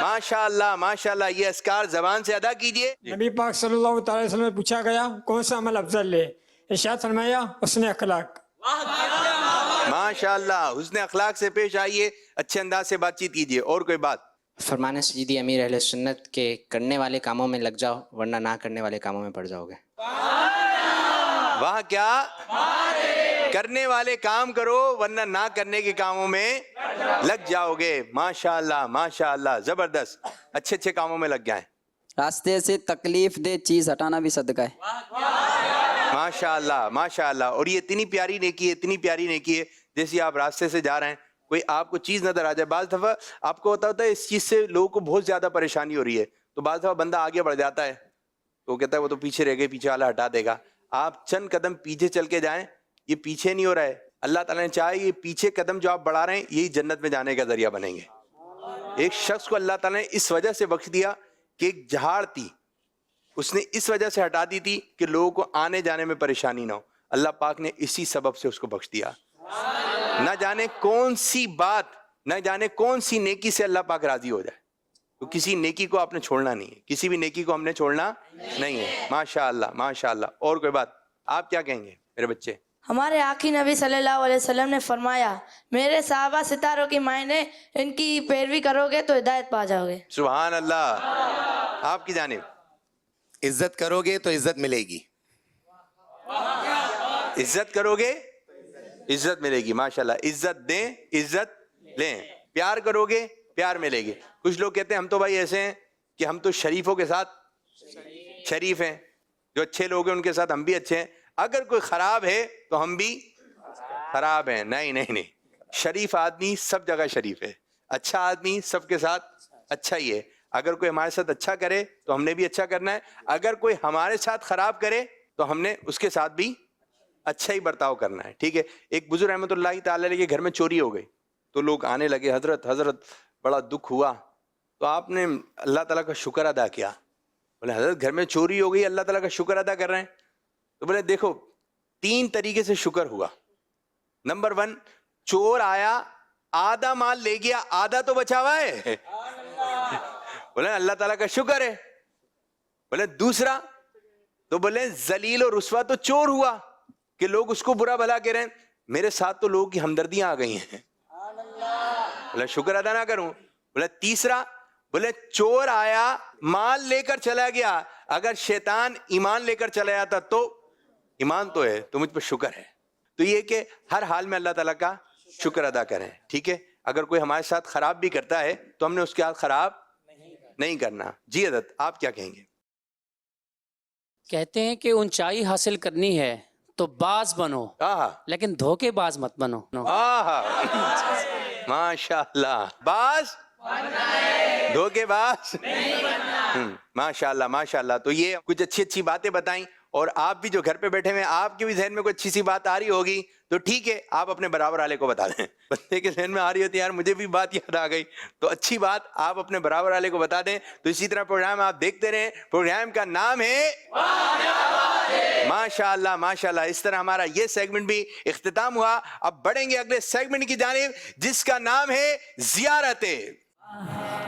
ماشاءاللہ ماشاءاللہ, یہ اذکار زبان سے ادا کیجئے. نبی پاک صلی اللہ تعالی وسلم سے پوچھا گیا کون سا عمل افضل ہے, ارشاد فرمایا حسن اخلاق. ماشاءاللہ, حسن اخلاق سے پیش آئیے, اچھے انداز سے بات چیت کیجئے. اور کوئی بات؟ فرمان سیدی امیر اہل سنت کے کرنے والے کاموں میں لگ جاؤ ورنہ نہ کرنے والے کاموں میں پڑ جاؤ گے. وہاں کیا کرنے والے کام کرو ورنہ نہ کرنے کے کاموں میں لگ جاؤ گے. ماشاءاللہ ماشاءاللہ, زبردست, اچھے اچھے کاموں میں لگ جائیں. راستے سے تکلیف دہ چیز ہٹانا بھی صدقہ ہے. ماشاءاللہ ماشاءاللہ. اور یہ اتنی پیاری نیکی ہے, اتنی پیاری نیکی ہے. جیسے آپ راستے سے جا رہے ہیں, کوئی آپ کو چیز نظر آ جائے. بعض دفعہ آپ کو ہوتا ہے اس چیز سے لوگوں کو بہت زیادہ پریشانی ہو رہی ہے, تو بعض دفعہ بندہ آگے بڑھ جاتا ہے تو وہ کہتا ہے وہ تو پیچھے رہ گئے, پیچھے والا ہٹا دے گا. آپ چند قدم پیچھے چل کے جائیں, یہ پیچھے نہیں ہو رہا ہے. اللہ تعالیٰ نے چاہے یہ پیچھے قدم جو آپ بڑھا رہے ہیں یہی جنت میں جانے کا ذریعہ بنیں گے. ایک شخص کو اللہ تعالیٰ نے اس وجہ سے بخش دیا کہ ایک جھاڑ تھی, اس نے اس وجہ سے ہٹا دی تھی کہ لوگوں کو آنے جانے میں پریشانی نہ ہو. اللہ پاک نے اسی سبب سے اس کو بخش دیا. نہ جانے کون سی بات, نہ جانے کون سی نیکی سے اللہ پاک راضی ہو جائے. تو کسی نیکی کو آپ نے چھوڑنا نہیں ہے, کسی بھی نیکی کو ہم نے چھوڑنا نہیں ہے. ماشاءاللہ ماشاءاللہ. اور کوئی بات؟ آپ کیا کہیں گے میرے بچے؟ ہمارے آقی نبی صلی اللہ علیہ وسلم نے فرمایا میرے صحابہ ستاروں کی معنی, ان کی پیروی کرو گے تو ہدایت پا جاؤ گے. سبحان اللہ. آپ کی جانب؟ عزت کرو گے تو عزت ملے گی. عزت کرو گے عزت ملے گی. ماشاءاللہ. عزت دیں عزت لیں, پیار کرو گے پیار ملے گی. کچھ لوگ کہتے ہیں ہم تو بھائی ایسے ہیں کہ ہم تو شریفوں کے ساتھ شریف ہیں, جو اچھے لوگ ہیں ان کے ساتھ ہم بھی اچھے ہیں, اگر کوئی خراب ہے تو ہم بھی خراب ہیں. نہیں نہیں نہیں, شریف آدمی سب جگہ شریف ہے, اچھا آدمی سب کے ساتھ اچھا ہی ہے. اگر کوئی ہمارے ساتھ اچھا کرے تو ہم نے بھی اچھا کرنا ہے, اگر کوئی ہمارے ساتھ خراب کرے تو ہم نے اس کے ساتھ بھی اچھا ہی برتاؤ کرنا ہے. ٹھیک ہے. ایک بزرگ رحمۃ اللہ تعالی علیہ کے گھر میں چوری ہو گئی, تو لوگ آنے لگے, حضرت بڑا دکھ ہوا. تو آپ نے اللہ تعالیٰ کا شکر ادا کیا. بولے حضرت گھر میں چوری ہو گئی, اللہ تعالیٰ کا شکر ادا کر رہے ہیں. تو بولے دیکھو 3 طریقے سے شکر ہوا. نمبر 1, چور آیا آدھا مال لے گیا, آدھا تو بچا ہوا ہے. بولے اللہ تعالیٰ کا شکر ہے. بولے دوسرا, تو بولے ذلیل و رسوا تو چور ہوا کہ لوگ اس کو برا بھلا کہہ رہے ہیں, میرے ساتھ تو لوگوں کی ہمدردیاں آ گئی ہیں. بولے شکر ادا نہ کروں. بولے تیسرا, بولے چور آیا مال لے کر چلا گیا, اگر شیطان ایمان لے کر چلا جاتا تو ایمان تو ہے, تو مجھ پر شکر ہے. تو یہ کہ ہر حال میں اللہ تعالیٰ کا شکر ادا کریں. ٹھیک ہے. اگر کوئی ہمارے ساتھ خراب بھی کرتا ہے تو ہم نے اس کے ساتھ خراب نہیں کرنا. جی حضرت آپ کیا کہیں گے؟ کہتے ہیں کہ اونچائی حاصل کرنی ہے تو باز بنو, لیکن دھوکے باز مت بنو. ماشاء اللہ. باز دھوکے باز ماشاء اللہ ماشاء اللہ. تو یہ کچھ اچھی اچھی باتیں بتائیں, اور آپ بھی جو گھر پہ بیٹھے ہوئے آپ کے بھی ذہن میں کوئی اچھی سی بات آ رہی ہوگی تو ٹھیک ہے, آپ اپنے برابر والے کو بتا دیں. بندے کے ذہن میں آ رہی ہوتی ہے یار مجھے بھی بات یاد آ گئی, تو اچھی بات آپ اپنے برابر والے کو بتا دیں. تو اسی طرح پروگرام آپ دیکھتے رہیں. پروگرام کا نام ہے ماشاء اللہ ماشاء اللہ. اس طرح ہمارا یہ سیگمنٹ بھی اختتام ہوا. اب بڑھیں گے اگلے سیگمنٹ کی جانب جس کا نام ہے زیارتیں.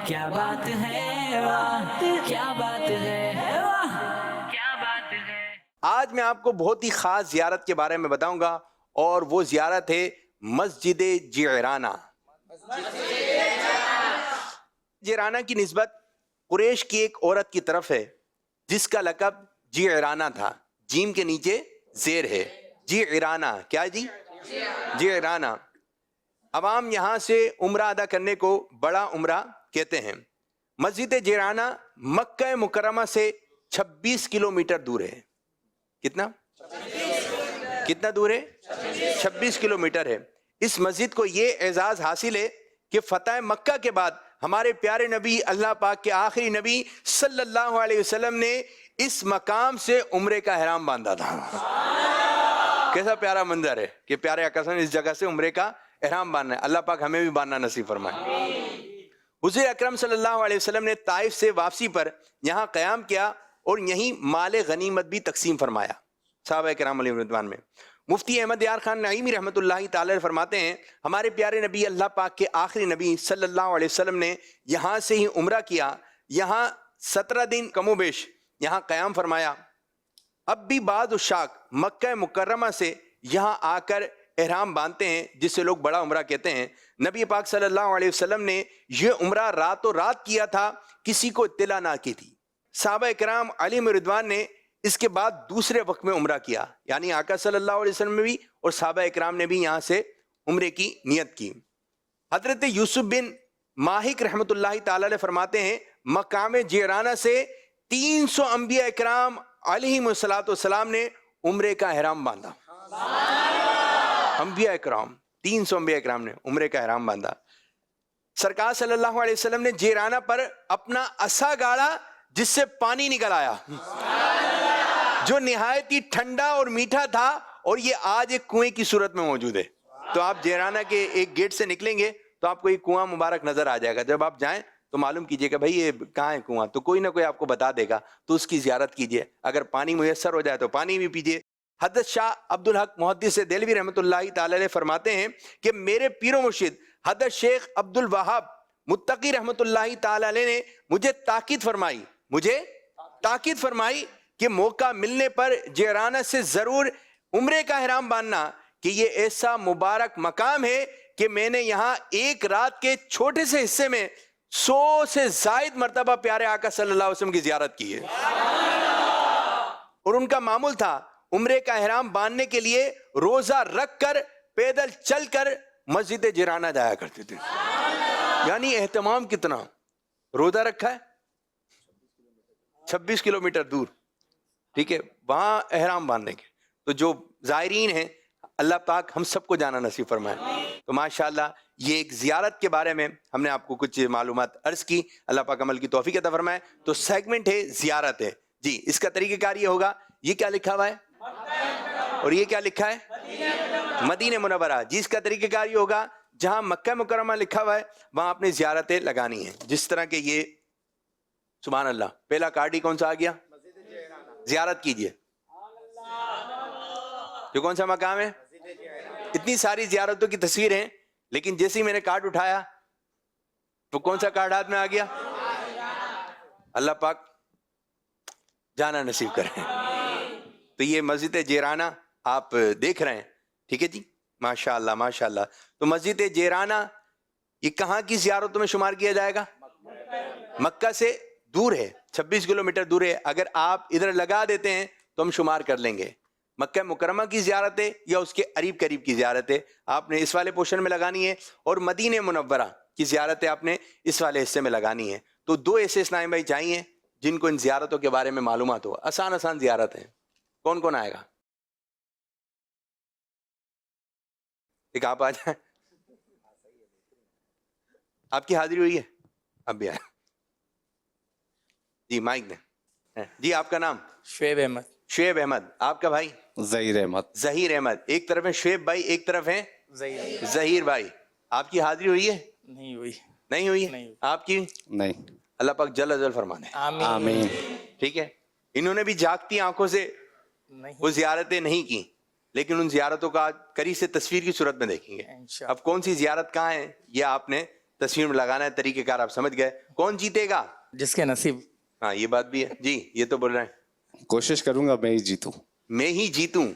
کیا بات ہے واہ, کیا بات ہے واہ, کیا بات ہے. آج میں آپ کو بہت ہی خاص زیارت کے بارے میں بتاؤں گا, اور وہ زیارت ہے مسجد جعرانہ. جعرانہ کی نسبت قریش کی ایک عورت کی طرف ہے جس کا لقب جعرانہ تھا. جیم کے نیچے زیر ہے. جعرانہ کیا جی؟ جعرانہ. عوام یہاں سے عمرہ ادا کرنے کو بڑا عمرہ کہتے ہیں. مسجد جعرانہ مکہ مکرمہ سے 26 کلومیٹر دور ہے. کتنا دور ہے؟ 26 کلومیٹر ہے. اس مسجد کو یہ اعزاز حاصل ہے کہ فتح مکہ کے بعد ہمارے پیارے نبی اللہ پاک کے آخری نبی صلی اللہ علیہ وسلم نے اس مقام سے عمرے کا احرام باندھا تھا. کیسا پیارا منظر ہے کہ پیارے آقا صلی اللہ علیہ وسلم نے اس جگہ سے عمرے کا احرام باندھنا ہے. اللہ پاک ہمیں بھی باندھنا نصیب فرمائے. حضور اکرم صلی اللہ علیہ وسلم نے طائف سے واپسی پر یہاں قیام کیا اور یہیں مال غنیمت بھی تقسیم فرمایا صحابہ کرام علیہ رضوان میں. مفتی احمد یار خان نعیمی رحمۃ اللہ تعالی فرماتے ہیں ہمارے پیارے نبی اللہ پاک کے آخری نبی صلی اللہ علیہ وسلم نے یہاں سے ہی عمرہ کیا. یہاں 17 دن کم و بیش یہاں قیام فرمایا. اب بھی بعض عشاق مکہ مکرمہ سے یہاں آ کر احرام باندھتے ہیں جسے لوگ بڑا عمرہ کہتے ہیں. نبی پاک صلی اللہ علیہ وسلم نے یہ عمرہ راتوں رات کیا تھا, کسی کو اطلاع نہ کی تھی. صحابہ کرام علیہم رضوان نے اس کے بعد دوسرے وقت میں عمرہ کیا, یعنی آقا صلی اللہ علیہ وسلم نے بھی اور صحابہ کرام نے بھی یہاں سے عمرے کی نیت کی. حضرت یوسف بن ماہک رحمۃ اللہ تعالی علیہ فرماتے ہیں مقام جیرانہ سے 300 انبیاء اکرام علیہم السلام نے عمرے کا احرام باندھا. انبیاء اکرام 300 انبیاء اکرام نے عمرے کا احرام باندھا. سرکار صلی اللہ علیہ وسلم نے جیرانہ پر اپنا عصا گاڑا جس سے پانی نکل آیا جو نہایت ہی ٹھنڈا اور میٹھا تھا, اور یہ آج ایک کنویں کی صورت میں موجود ہے. تو آپ جیرانہ کے ایک گیٹ سے نکلیں گے تو آپ کو یہ کنواں مبارک نظر آ جائے گا. جب آپ جائیں تو معلوم کیجئے کہ بھائی یہ کہاں ہے کنواں, تو کوئی نہ کوئی آپ کو بتا دے گا, تو اس کی زیارت کیجئے. اگر پانی میسر ہو جائے تو پانی بھی پیجئے. حضرت شاہ عبدالحق محدث دہلوی رحمۃ اللہ تعالی علیہ فرماتے ہیں کہ میرے پیر و مرشد حضرت شیخ عبد الوہاب متقی رحمۃ اللہ تعالی علیہ نے مجھے تاکید فرمائی کہ موقع ملنے پر جیرانہ سے ضرور عمرے کا احرام باندھنا, کہ یہ ایسا مبارک مقام ہے کہ میں نے یہاں ایک رات کے چھوٹے سے حصے میں 100 سے زائد مرتبہ پیارے آقا صلی اللہ علیہ وسلم کی زیارت کی ہے. اور ان کا معمول تھا عمرے کا احرام باندھنے کے لیے روزہ رکھ کر پیدل چل کر مسجد جیرانہ جایا کرتے تھے. یعنی اہتمام کتنا, روزہ رکھا ہے 26 کلومیٹر دور, ٹھیک ہے, وہاں احرام باندھنے کے. تو جو زائرین ہیں اللہ پاک ہم سب کو جانا نصیب فرمائے. تو ماشاءاللہ یہ ایک زیارت کے بارے میں ہم نے آپ کو کچھ معلومات عرض کی, اللہ پاک عمل کی توفیق عطا فرمائے. تو سیگمنٹ ہے زیارت ہے جی. اس کا طریقہ کار یہ ہوگا, یہ کیا لکھا ہوا ہے اور یہ کیا لکھا ہے مدینہ منورہ. جی اس کا طریقہ کار یہ ہوگا جہاں مکہ مکرمہ لکھا ہوا ہے وہاں آپ نے زیارتیں لگانی ہیں. جس طرح کہ یہ سبحان اللہ پہلا کارڈ ہی کون سا آ گیا, زیارت کیجئے. جو کون سا مقام ہے, اتنی ساری زیارتوں کی تصویر ہیں, لیکن جیسے ہی میں نے کارڈ اٹھایا تو کون سا کارڈ ہاتھ میں آ گیا. اللہ پاک جانا نصیب کریں. تو یہ مسجد جیرانہ آپ دیکھ رہے ہیں, ٹھیک ہے جی, ماشاءاللہ ماشاءاللہ. تو مسجد جیرانہ یہ کہاں کی زیارتوں میں شمار کیا جائے گا, مکہ سے دور ہے, 26 کلومیٹر دور ہے. اگر آپ ادھر لگا دیتے ہیں تو ہم شمار کر لیں گے مکہ مکرمہ کی زیارت ہے یا اس کے قریب کی زیارت ہے, آپ نے اس والے پورشن میں لگانی ہے, اور مدینہ منورہ کی زیارت ہے آپ نے اس والے حصے میں لگانی ہے. تو 2 ایسے اسلام بھائی چاہیے جن کو ان زیارتوں کے بارے میں معلومات ہو. آسان زیارت ہیں. کون کون آئے گا, ایک آپ آ جائیں. آپ کی حاضری ہوئی ہے, اب بھی آئے جی, مائک دیں جی. آپ کا نام شعیب احمد. شعیب احمد. آپ کا بھائی ظہیر احمد. ظہیر احمد. ایک طرف ہے شعیب بھائی, ایک طرف ہے ظہیر بھائی. آپ کی حاضری ہوئی ہے, نہیں ہوئی ہے, آپ کی نہیں. اللہ پاک جل جل فرمانے آمین. ٹھیک ہے. انہوں نے بھی جاگتی آنکھوں سے وہ زیارتیں نہیں کی, لیکن ان زیارتوں کا قریب سے تصویر کی صورت میں دیکھیں گے. اب کون سی زیارت کہاں ہے یہ آپ نے تصویر میں لگانا ہے. طریقہ کار آپ سمجھ گئے. کون جیتے گا, جس کے نصیب. ہاں یہ بات بھی ہے جی. یہ تو بول رہے ہیں کوشش کروں گا میں ہی جیتوں. میں ہی جیتوں,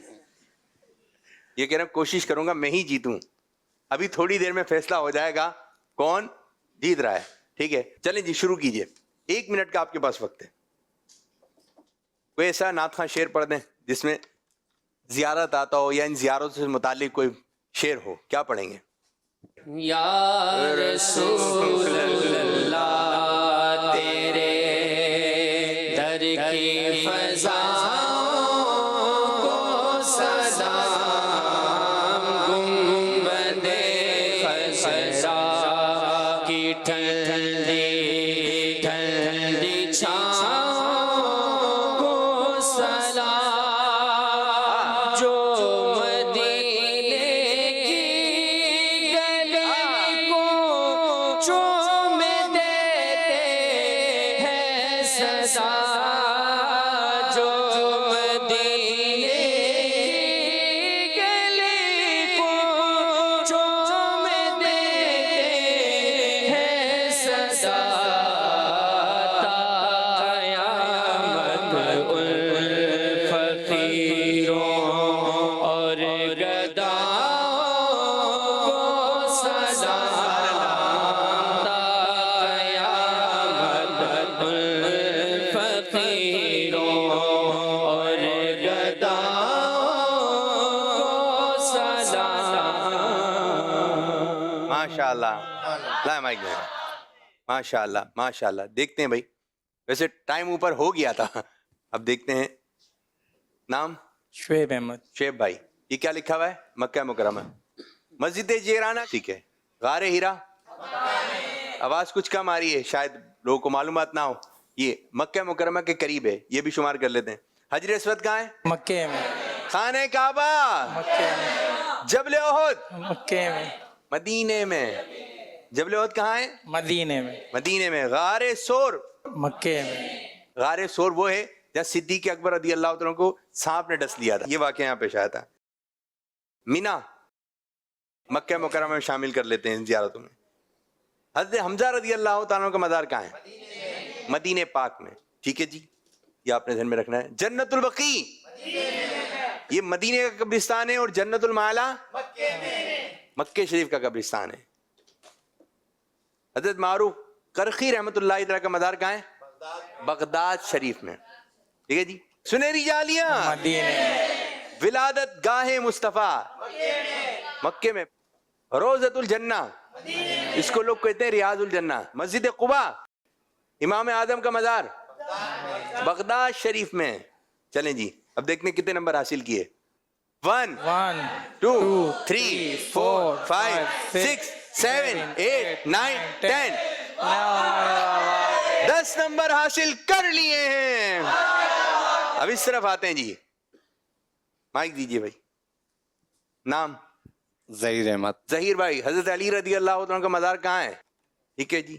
یہ کہہ رہا ہوں کوشش کروں گا میں ہی جیتوں. ابھی تھوڑی دیر میں فیصلہ ہو جائے گا کون جیت رہا ہے. ٹھیک ہے, چلیں جی شروع کیجئے. 1 منٹ کا آپ کے پاس وقت ہے. کوئی ایسا نعت خواں شعر پڑھ دیں جس میں زیارت آتا ہو یا ان زیارتوں سے متعلق کوئی شعر ہو. کیا پڑھیں گے؟ یا رسول اللہ تیرے در کی ٹھنڈی ٹھنڈی چھاؤں کو سلام جو مدینے کی گلی کو چوم دیتے ہیں سزا جو مدینے کی گلی کو چوم دیتے ہیں سزا تا قیامت الفقیروں اور گداؤں کو سلام تا قیامت الفقیروں اور گداؤں کو سلام. ماشاء اللہ. لا مائک دے. ماشاء اللہ ماشاء اللہ. دیکھتے ہیں بھائی، ویسے ٹائم اوپر ہو گیا تھا، اب دیکھتے ہیں. نام؟ شعیب احمد. شعیب بھائی. یہ کیا لکھا ہوا ہے؟ مکہ مکرمہ. مسجد جیرانہ. ٹھیک ہے. غار ہیرا. آواز کچھ کم آ رہی ہے، شاید لوگوں کو معلومات نہ ہو. یہ مکہ مکرمہ کے قریب ہے، یہ بھی شمار کر لیتے ہیں. حجر اسود کہاں ہے؟ مکے میں. خانہ کعبہ. مکے میں. جبل احد. مکے میں. مدینے میں. جبل احد کہاں ہے؟ مدینے میں. مدینے میں. غار سور. مکے میں. غار سور وہ ہے جہاں صدیق اکبر رضی اللہ عنہ کو سانپ نے ڈس لیا تھا. یہ واقعہ یہاں پیش آیا تھا. مینا مکہ مکرمہ میں شامل کر لیتے ہیں زیارتوں میں. حضرت حمزہ رضی اللہ تعالیٰ کا مزار کہاں ہے؟ مدینے پاک میں. ٹھیک ہے جی، یہ آپ نے ذہن میں رکھنا ہے. جنت البقیع یہ مدینے کا قبرستان ہے، اور جنت المعلا مکہ شریف کا قبرستان ہے. حضرت معروف کرخی رحمۃ اللہ تعالیٰ کا مزار کہاں ہے؟ بغداد شریف میں. ٹھیک ہے جی. سنہری جالیاں ولادت گاہ مصطفیٰ مکے میں. روضۃ الجنہ اس کو لوگ کہتے ہیں ریاض الجنہ. مسجد قباء امام اعظم کا مزار بغداد شریف میں. چلیں جی، اب دیکھنے کتنے نمبر حاصل کیے. 1 2 3 4 5 6 7 8 9 10 10 نمبر حاصل کر لیے ہیں. اب اس طرف آتے ہیں جی. مائک دیجئے بھائی. نام؟ ظہیر احمد. ظہیر بھائی. حضرت علی رضی اللہ عنہ کا مزار کہاں ہے؟ ٹھیک ہے جی.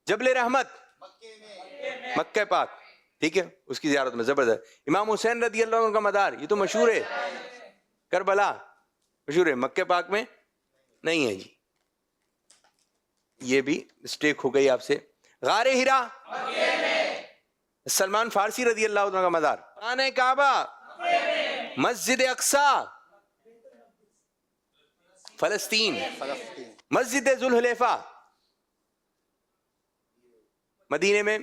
جبل رحمت مکہ پاک. ٹھیک ہے، اس کی زیارت میں زبردست. امام حسین رضی اللہ عنہ کا مزار یہ تو مشہور ہے، کربلا مشہور ہے، مکہ پاک میں نہیں ہے جی. یہ بھی مسٹیک ہو گئی آپ سے. غار ہیرا سلمان فارسی رضی اللہ عنہ کا مزار. خانہ کعبہ مسجد اقصی فلسطین. مسجد ذوالحلیفہ مدینے میں.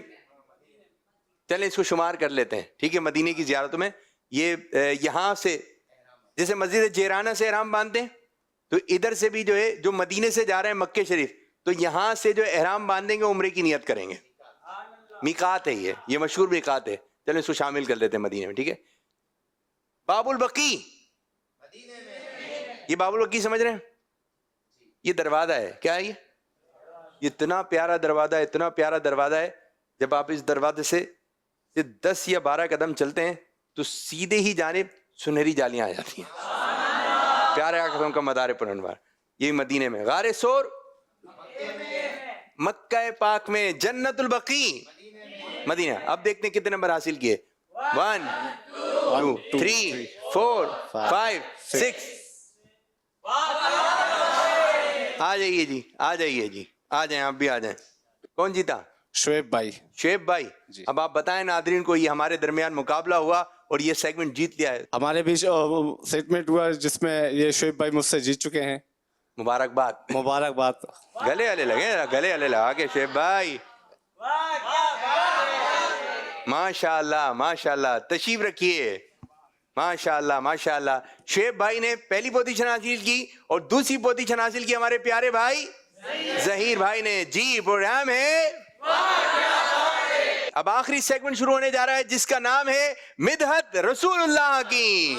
چلیں اس کو شمار کر لیتے ہیں. ٹھیک ہے، مدینے کی زیارتوں میں یہ یہاں سے جیسے مسجد جیرانہ سے احرام باندھتے ہیں، تو ادھر سے بھی جو ہے جو مدینے سے جا رہے ہیں مکہ شریف، تو یہاں سے جو احرام باندھیں گے عمرے کی نیت کریں گے. میقات ہے یہ مشہور میقات ہے. چلیں اس کو شامل کر لیتے ہیں مدینے میں. ٹھیک ہے. باب البقیع یہ باب البقیع سمجھ رہے ہیں؟ یہ دروازہ ہے. کیا ہے یہ؟ اتنا پیارا دروازہ، اتنا پیارا دروازہ ہے. جب آپ اس دروازے سے 10 یا 12 قدم چلتے ہیں تو سیدھے ہی جانب سنہری جالیاں آ جاتی ہیں. پیارے آقا کا مدار پرانوار. یہ مدینے میں. غار سور مکہ پاک میں. جنت البقیع مدینہ. اب دیکھتے ہیں کتنے نمبر حاصل کیے. 1 2 3 4 5 6. آ جائیے جی، آ جائیے جی، آ جائیں آپ بھی آ جائیں. کون جیتا؟ شعیب بھائی. شعیب بھائی. اب آپ بتائیں ناظرین کو، یہ ہمارے درمیان مقابلہ ہوا اور یہ سیگمنٹ جیت لیا ہے. ہمارے بیچ سیگمنٹ ہوا جس میں یہ شعیب بھائی مجھ سے جیت چکے ہیں. مبارکباد. مبارکباد. گلے والے لگے، گلے والے لگا کے. شعیب بھائی ماشاء اللہ ماشاء اللہ، تشریف رکھیے. ماشاء اللہ ماشاء اللہ. شعیب بھائی نے پہلی پوزیشن حاصل کی اور دوسری پوزیشن حاصل کی ہمارے پیارے بھائی ظہیر بھائی نے. جی پروگرام ہے اب آخری سیگمنٹ شروع ہونے جا رہا ہے جس کا نام ہے مدحت رسول اللہ کی.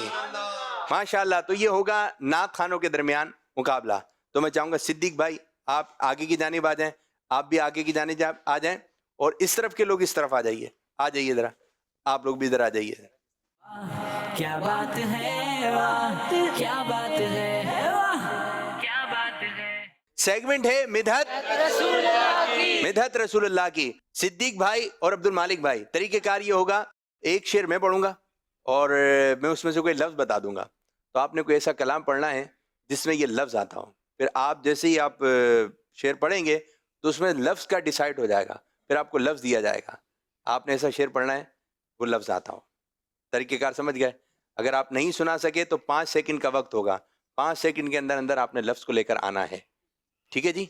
ماشاءاللہ. تو یہ ہوگا نعت خانوں کے درمیان مقابلہ. تو میں چاہوں گا صدیق بھائی آپ آگے کی جانب آ جائیں, آپ بھی آگے کی جانب آ جائیں, اور اس طرف کے لوگ اس طرف آ جائیے, آ جائیے ذرا, آپ لوگ بھی ادھر آ جائیے. کیا بات ہے واہ کیا بات ہے واہ کیا بات ہے. سیگمنٹ ہے مدحت رسول اللہ کی. صدیق بھائی اور عبد المالک بھائی, طریقہ کار یہ ہوگا, ایک شعر میں پڑھوں گا اور میں اس میں سے کوئی لفظ بتا دوں گا, تو آپ نے کوئی ایسا کلام پڑھنا ہے جس میں یہ لفظ آتا ہو. پھر آپ جیسے ہی آپ شعر پڑھیں گے تو اس میں لفظ کا ڈیسائیڈ ہو جائے گا, پھر آپ کو لفظ دیا جائے گا. آپ نے ایسا شعر پڑھنا ہے وہ لفظ آتا ہو. طریقہ کار سمجھ گئے؟ اگر آپ نہیں سنا سکے تو 5 سیکنڈ کا وقت ہوگا, 5 سیکنڈ کے اندر اندر آپ نے لفظ کو لے کر آنا ہے. ٹھیک ہے جی؟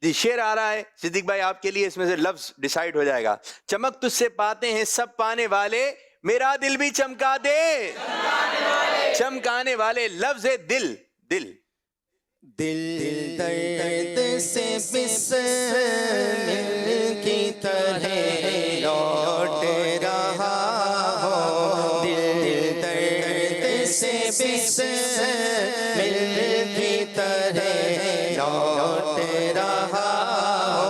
جی شعر آ رہا ہے صدیق بھائی آپ کے لیے, اس میں سے لفظ ڈیسائیڈ ہو جائے گا. چمک تجھ سے پاتے ہیں سب پانے والے, میرا دل بھی چمکا دے. چمکانے والے لفظ ہے دل. دل دل درد سے بسمل کی طرح لوٹ رہا ہو, دل درد سے بسمل کی طرح لوٹ رہا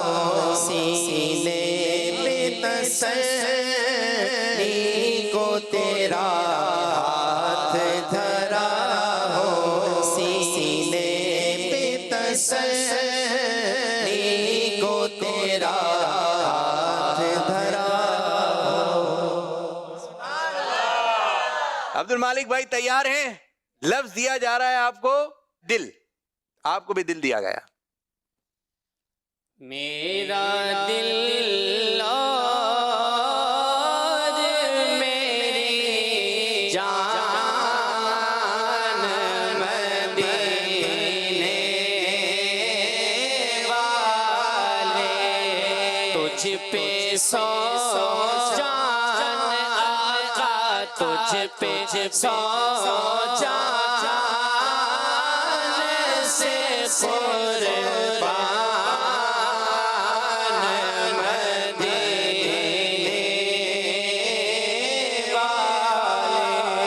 ہو, سینے پہ تسلی کو تیرا ہاتھ دھرا ہو, سینے تسلی کو تیرا ہاتھ دھرا. عبد المالک بھائی تیار ہیں؟ لفظ دیا جا رہا ہے آپ کو دل, آپ کو بھی دل دیا گیا. میرا دل اور میری جان مدینے والے, تجھ پہ سو جان آقا, تجھ پہ سو جان سے قربان مدینے والے.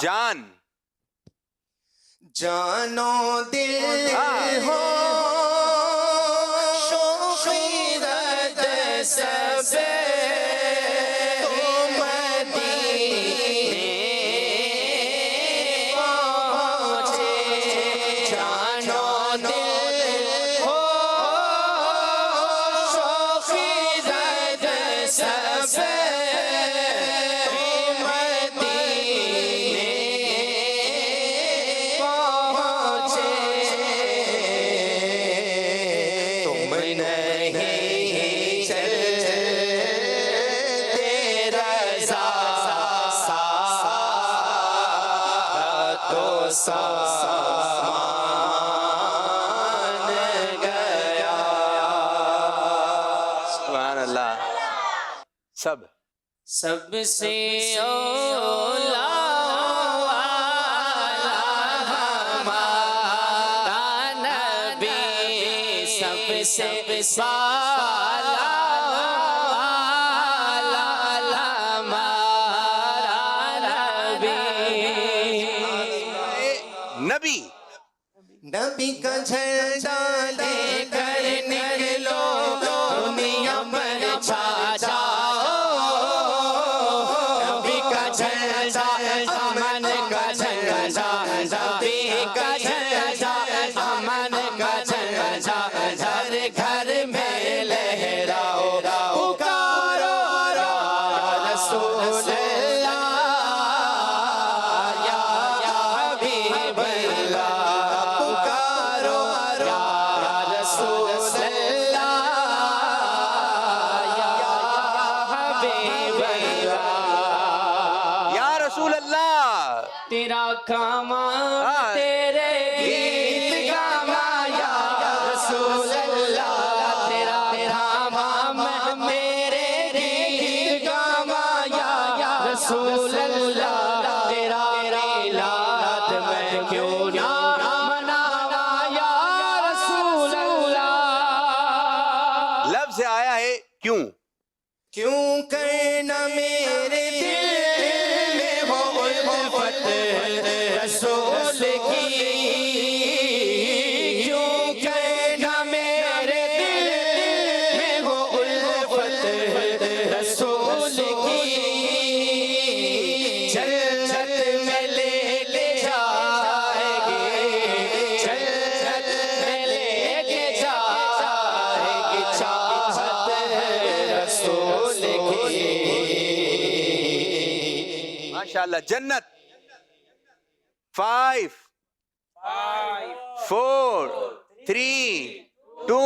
جان جانو دل ہو شوخیرت سب تو مدینے پہنچے. جانو دل ہو شوخیرت سب تو مدینے پہنچے. تم نہیں چلتے رضا تو سامان گیا. سبحان اللہ. سب سب سے اولا ہمارا نبی, سب سے بالا ہمارا نبی. نبی نبی کا جھنڈا لے کر نکلو دنیا پر چھا جاؤ. نبی کا جھنڈا امن کا جھنڈا, نبی کا جھنڈا امن کا جھنڈا, ہر گھر میں لہراؤ پکارو یا رسول اللہ یا حبیب اللہ, پکارو یا رسول اللہ یا حبیب اللہ. یا رسول اللہ. تیرا کاما تیرے گیت گاما یا رسول اللہ, تیرا کاما میرے گیت گاما یا رسول اللہ, تیرا میلاد میں کیوں نہ مناوا یا رسول اللہ. لفظ آیا ہے کیوں. کیوں کرنا میرے دل میں ہو الفت رسول ماشاءاللہ. جنت. 5 4 3 2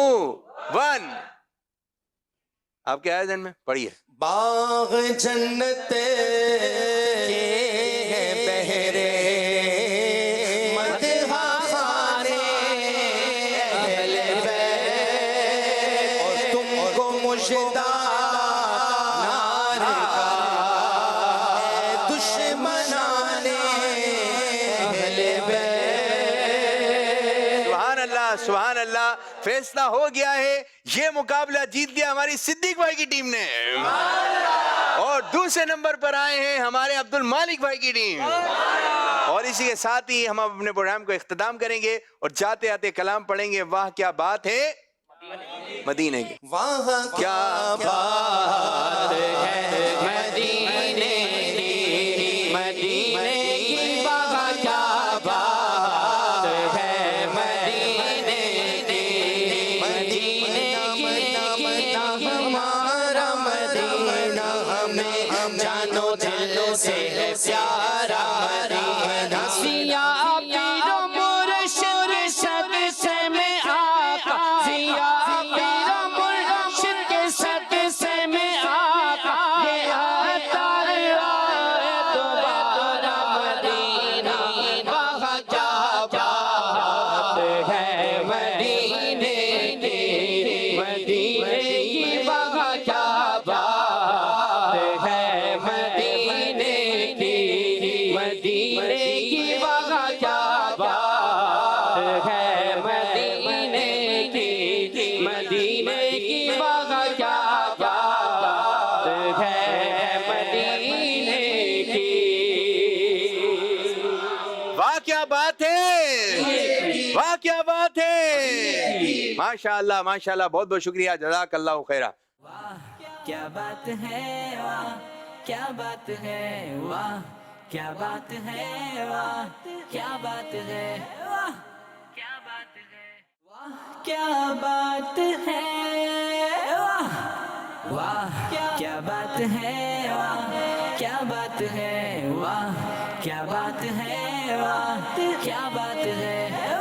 1. آپ کیا ہے ذہن میں؟ پڑھیے. باغ جنت کے بہرے مدحہ خانے اہل بیت اور تم کو مژدہ نار کا ہے دشمنان اہل بیت. سبحان اللہ سبحان اللہ. فیصلہ ہو گیا ہے. یہ مقابلہ جیت لیا ہماری صدیق بھائی کی ٹیم نے اور دوسرے نمبر پر آئے ہیں ہمارے عبد المالک بھائی کی ٹیم. اور اسی کے ساتھ ہی ہم اپنے پروگرام کو اختتام کریں گے اور جاتے آتے کلام پڑھیں گے. واہ کیا بات ہے مدینے کی. واہ کیا بات ہے مدینے کی. مدینے کی واہ کیا بات ہے مدینے کی. مدینے کی ہمارا مدینہ ہمیں جانو دل سے ہے پیارا مدینہ. سیاہ پیر و مرشد سے میں آقا. سیاہ پیر و مرشد کے صد سے میں آقا. یہ آتا ہے دوبارہ مدینہ. واہ کیا بات ہے مدینے کی. مدینے کی واہ کیا بات ہے مدینے کی. مدینے کی واہ کیا بات ہے مدینے کی. مدینے کی واہ کیا بات ہے مدینے کی. واہ کیا بات ہے واہ کیا بات ہے. ماشاءاللہ ماشاءاللہ. بہت بہت شکریہ. جزاک اللہ خیرہ. کیا بات ہے واہ کیا بات ہے واہ کیا بات ہے واہ کیا بات ہے واہ کیا بات ہے واہ کیا بات ہے واہ واہ کیا بات ہے واہ کیا بات ہے واہ کیا بات ہے واہ کیا بات ہے